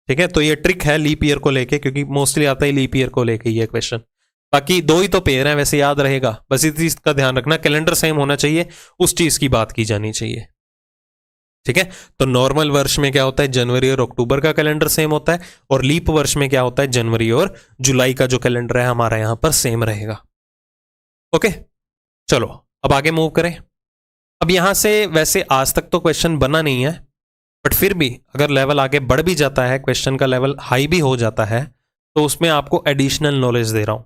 ठीक है। तो ये ट्रिक है लीप ईयर को लेके, क्योंकि मोस्टली आता है लीप ईयर को लेके ये क्वेश्चन। बाकी 2 ही तो पेयर हैं, वैसे याद रहेगा, बस इस चीज का ध्यान रखना, कैलेंडर सेम होना चाहिए, उस चीज की बात की जानी चाहिए, ठीक है। तो नॉर्मल वर्ष में क्या होता है, जनवरी और अक्टूबर का कैलेंडर सेम होता है, और लीप वर्ष में क्या होता है, जनवरी और जुलाई का जो कैलेंडर है हमारा यहां पर सेम रहेगा। ओके, चलो अब आगे मूव करें। अब यहां से वैसे आज तक तो क्वेश्चन बना नहीं है, बट फिर भी अगर लेवल आगे बढ़ भी जाता है, क्वेश्चन का लेवल हाई भी हो जाता है, तो उसमें आपको एडिशनल नॉलेज दे रहा हूं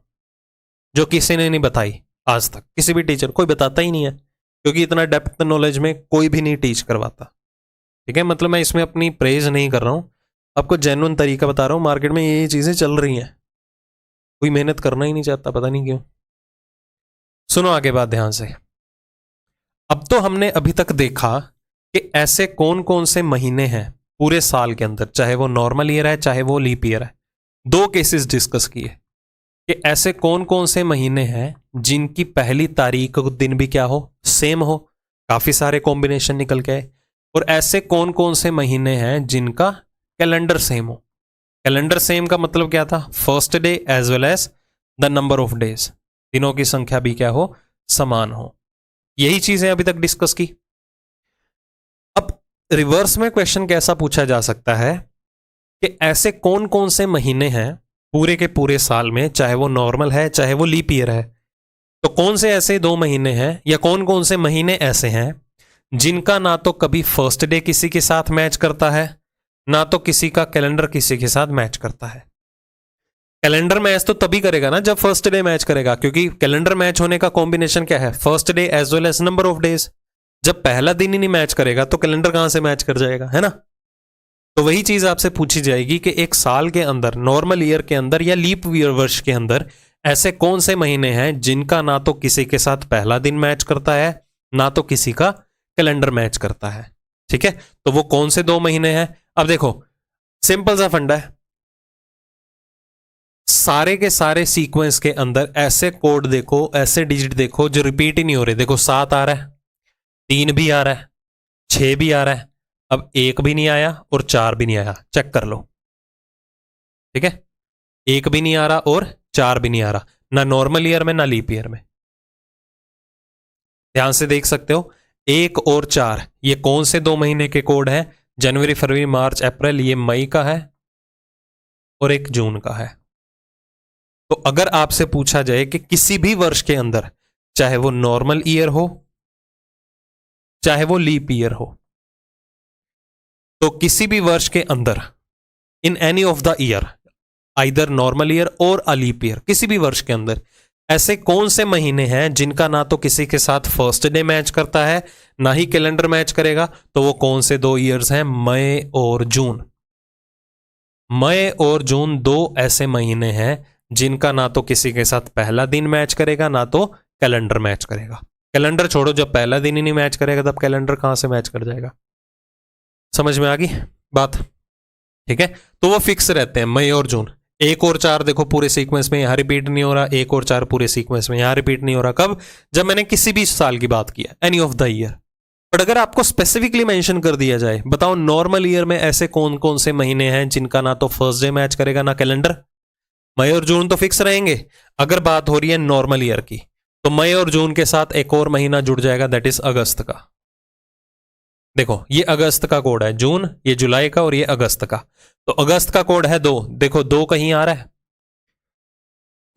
जो किसी ने नहीं बताई आज तक, किसी भी टीचर कोई बताता ही नहीं है, क्योंकि इतना डेप्थ नॉलेज में कोई भी नहीं टीच करवाता, ठीक है। मतलब मैं इसमें अपनी प्रेज नहीं कर रहा हूं, आपको जेन्युइन तरीका बता रहा हूं, मार्केट में ये चीजें चल रही हैं, कोई मेहनत करना ही नहीं चाहता, पता नहीं क्यों। सुनो आगे बात ध्यान से। अब तो हमने अभी तक देखा कि ऐसे कौन कौन से महीने हैं पूरे साल के अंदर, चाहे वो नॉर्मल ईयर है चाहे वो लीप ईयर है। दो केसेस डिस्कस किए कि ऐसे कौन कौन से महीने हैं जिनकी पहली तारीख को दिन भी क्या हो, सेम हो, काफी सारे कॉम्बिनेशन निकल के आए। और ऐसे कौन कौन से महीने हैं जिनका कैलेंडर सेम हो। कैलेंडर सेम का मतलब क्या था, first day as well as the number of days, दिनों की संख्या भी क्या हो, समान हो। यही चीजें अभी तक डिस्कस की। अब रिवर्स में क्वेश्चन कैसा पूछा जा सकता है कि ऐसे कौन कौन से महीने हैं पूरे के पूरे साल में, चाहे वो नॉर्मल है चाहे वो लीप ईयर है, तो कौन से ऐसे 2 महीने हैं या कौन कौन से महीने ऐसे हैं जिनका ना तो कभी फर्स्ट डे किसी के साथ मैच करता है, ना तो किसी का कैलेंडर किसी के साथ मैच करता है। कैलेंडर मैच तो तभी करेगा ना जब फर्स्ट डे मैच करेगा, क्योंकि कैलेंडर मैच होने का कॉम्बिनेशन क्या है, first day as well as number of days. जब पहला दिन ही नहीं मैच करेगा तो कैलेंडर कहां से मैच कर जाएगा, है ना। तो वही चीज आपसे पूछी जाएगी कि एक साल के अंदर, नॉर्मल ईयर के अंदर या लीप ईयर वर्ष के अंदर ऐसे कौन से महीने हैं जिनका ना तो किसी के साथ पहला दिन मैच करता है ना तो किसी का कैलेंडर मैच करता है। ठीक है, तो वो कौन से 2 महीने हैं। अब देखो सिंपल सा फंडा है, सारे के सारे सीक्वेंस के अंदर ऐसे कोड देखो, ऐसे डिजिट देखो जो रिपीट ही नहीं हो रहे। देखो 7 आ रहा है, 3 भी आ रहा है, 6 भी आ रहा है, अब 1 भी नहीं आया और 4 भी नहीं आया, चेक कर लो। ठीक है, 1 भी नहीं आ रहा और 4 भी नहीं आ रहा, ना नॉर्मल ईयर में ना लीप ईयर में। ध्यान से देख सकते हो 1 और 4 ये कौन से 2 महीने के कोड हैं, जनवरी फरवरी मार्च अप्रैल, ये मई का है और एक जून का है। तो अगर आपसे पूछा जाए कि किसी भी वर्ष के अंदर, चाहे वो नॉर्मल ईयर हो चाहे वो लीप ईयर हो, तो किसी भी वर्ष के अंदर in any of the year, either normal year और अ लीप ईयर, किसी भी वर्ष के अंदर ऐसे कौन से महीने हैं जिनका ना तो किसी के साथ फर्स्ट डे मैच करता है ना ही कैलेंडर मैच करेगा। तो वो कौन से 2 ईयर्स हैं, मई और जून। मई और जून 2 ऐसे महीने हैं जिनका ना तो किसी के साथ पहला दिन मैच करेगा ना तो कैलेंडर मैच करेगा। कैलेंडर छोड़ो, जब पहला दिन ही नहीं मैच करेगा तब कैलेंडर कहां से मैच कर जाएगा। समझ में आ गई बात। ठीक है, तो वो फिक्स रहते हैं मई और जून। 1 और 4 देखो पूरे सीक्वेंस में यहां रिपीट नहीं हो रहा, 1 और 4 पूरे सीक्वेंस में यहां रिपीट नहीं हो रहा। कब, जब मैंने किसी भी साल की बात की है, any of the year. But अगर आपको स्पेसिफिकली मेंशन कर दिया जाए, बताओ नॉर्मल ईयर में ऐसे कौन कौन से महीने हैं जिनका ना तो फर्स्ट डे मैच करेगा ना कैलेंडर। मई और जून तो फिक्स रहेंगे। अगर बात हो रही है नॉर्मल ईयर की, तो मई और जून के साथ एक और महीना जुड़ जाएगा, दैट इज अगस्त का। देखो ये अगस्त का कोड है, जून, ये जुलाई का और ये अगस्त का। तो अगस्त का कोड है 2, देखो 2 कहीं आ रहा है।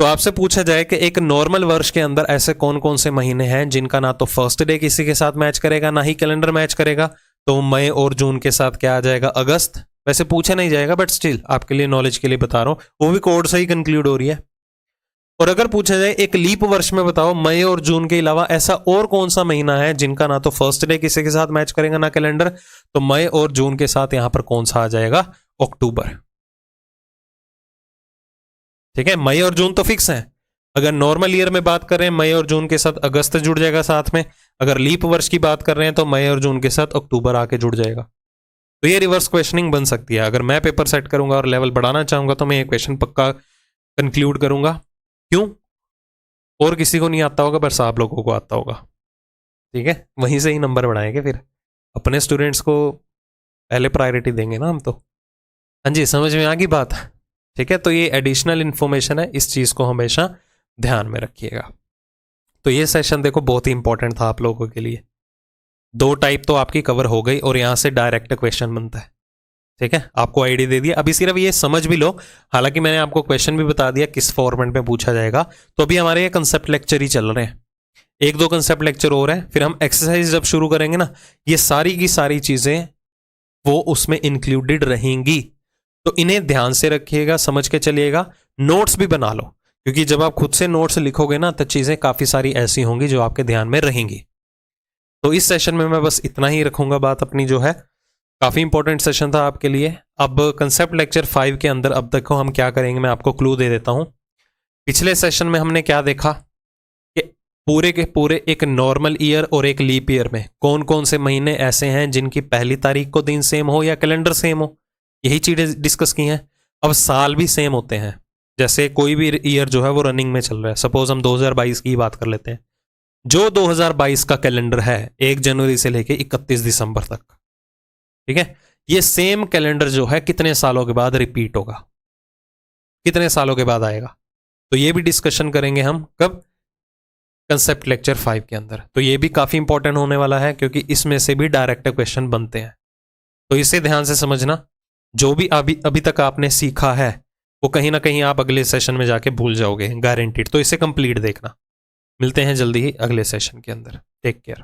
तो आपसे पूछा जाए कि एक नॉर्मल वर्ष के अंदर ऐसे कौन कौन से महीने हैं जिनका ना तो फर्स्ट डे किसी के साथ मैच करेगा ना ही कैलेंडर मैच करेगा, तो मई और जून के साथ क्या आ जाएगा, अगस्त। वैसे पूछा नहीं जाएगा बट स्टिल आपके लिए नॉलेज के लिए बता रहा हूं, वो भी कोड से ही कंक्लूड हो रही है। और अगर पूछा जाए एक लीप वर्ष में बताओ मई और जून के अलावा ऐसा और कौन सा महीना है जिनका ना तो फर्स्ट डे किसी के साथ मैच करेगा ना कैलेंडर, तो मई और जून के साथ यहां पर कौन सा आ जाएगा, अक्टूबर। ठीक है, मई और जून तो फिक्स है। अगर नॉर्मल ईयर में बात कर रहे हैं मई और जून के साथ अगस्त जुड़ जाएगा साथ में, अगर लीप वर्ष की बात कर रहे हैं तो मई और जून के साथ अक्टूबर आके जुड़ जाएगा। तो ये रिवर्स क्वेश्चनिंग बन सकती है। अगर मैं पेपर सेट करूंगा और लेवल बढ़ाना चाहूंगा तो मैं ये क्वेश्चन पक्का कंक्लूड करूंगा। क्यों, और किसी को नहीं आता होगा, बस आप लोगों को आता होगा। ठीक है, वहीं से ही नंबर बढ़ाएंगे, फिर अपने स्टूडेंट्स को पहले प्रायोरिटी देंगे ना हम तो। हाँ जी, समझ में आ गई बात। ठीक है, तो ये एडिशनल इंफॉर्मेशन है, इस चीज को हमेशा ध्यान में रखिएगा। तो ये सेशन देखो बहुत ही इंपॉर्टेंट था आप लोगों के लिए। 2 टाइप तो आपकी कवर हो गई और यहां से डायरेक्ट क्वेश्चन बनता है। ठीक है, आपको आइडिया दे दिया, अभी सिर्फ ये समझ भी लो। हालांकि मैंने आपको क्वेश्चन भी बता दिया किस फॉर्मेट में पूछा जाएगा। तो अभी हमारे ये कंसेप्ट लेक्चर ही चल रहे हैं, 1-2 कंसेप्ट लेक्चर और हैं, फिर हम एक्सरसाइज जब शुरू करेंगे ना, ये सारी की सारी चीजें वो उसमें इंक्लूडेड रहेंगी। तो इन्हें ध्यान से रखिएगा, समझ के चलिएगा। नोट्स भी बना लो, क्योंकि जब आप खुद से नोट्स लिखोगे ना तो चीजें काफी सारी ऐसी होंगी जो आपके ध्यान में रहेंगी। तो इस सेशन में मैं बस इतना ही रखूंगा बात अपनी जो है। काफ़ी इंपॉर्टेंट सेशन था आपके लिए। अब कंसेप्ट लेक्चर 5 के अंदर अब देखो हम क्या करेंगे, मैं आपको क्लू दे देता हूँ। पिछले सेशन में हमने क्या देखा कि पूरे के पूरे एक नॉर्मल ईयर और एक लीप ईयर में कौन कौन से महीने ऐसे हैं जिनकी पहली तारीख को दिन सेम हो या कैलेंडर सेम हो, यही चीज़ें डिस्कस की हैं। अब साल भी सेम होते हैं, जैसे कोई भी ईयर जो है वो रनिंग में चल रहा है, सपोज हम 2022 की बात कर लेते हैं। जो 2022 का कैलेंडर है 1 जनवरी से लेके 31 दिसंबर तक, ठीक है, ये सेम कैलेंडर जो है कितने सालों के बाद रिपीट होगा, कितने सालों के बाद आएगा, तो ये भी डिस्कशन करेंगे हम कब, कंसेप्ट लेक्चर 5 के अंदर। तो ये भी काफी इंपॉर्टेंट होने वाला है क्योंकि इसमें से भी डायरेक्ट क्वेश्चन बनते हैं, तो इसे ध्यान से समझना। जो भी अभी तक आपने सीखा है वो कहीं ना कहीं आप अगले सेशन में जाके भूल जाओगे, गारंटीड। तो इसे कंप्लीट देखना। मिलते हैं जल्दी ही अगले सेशन के अंदर। Take care.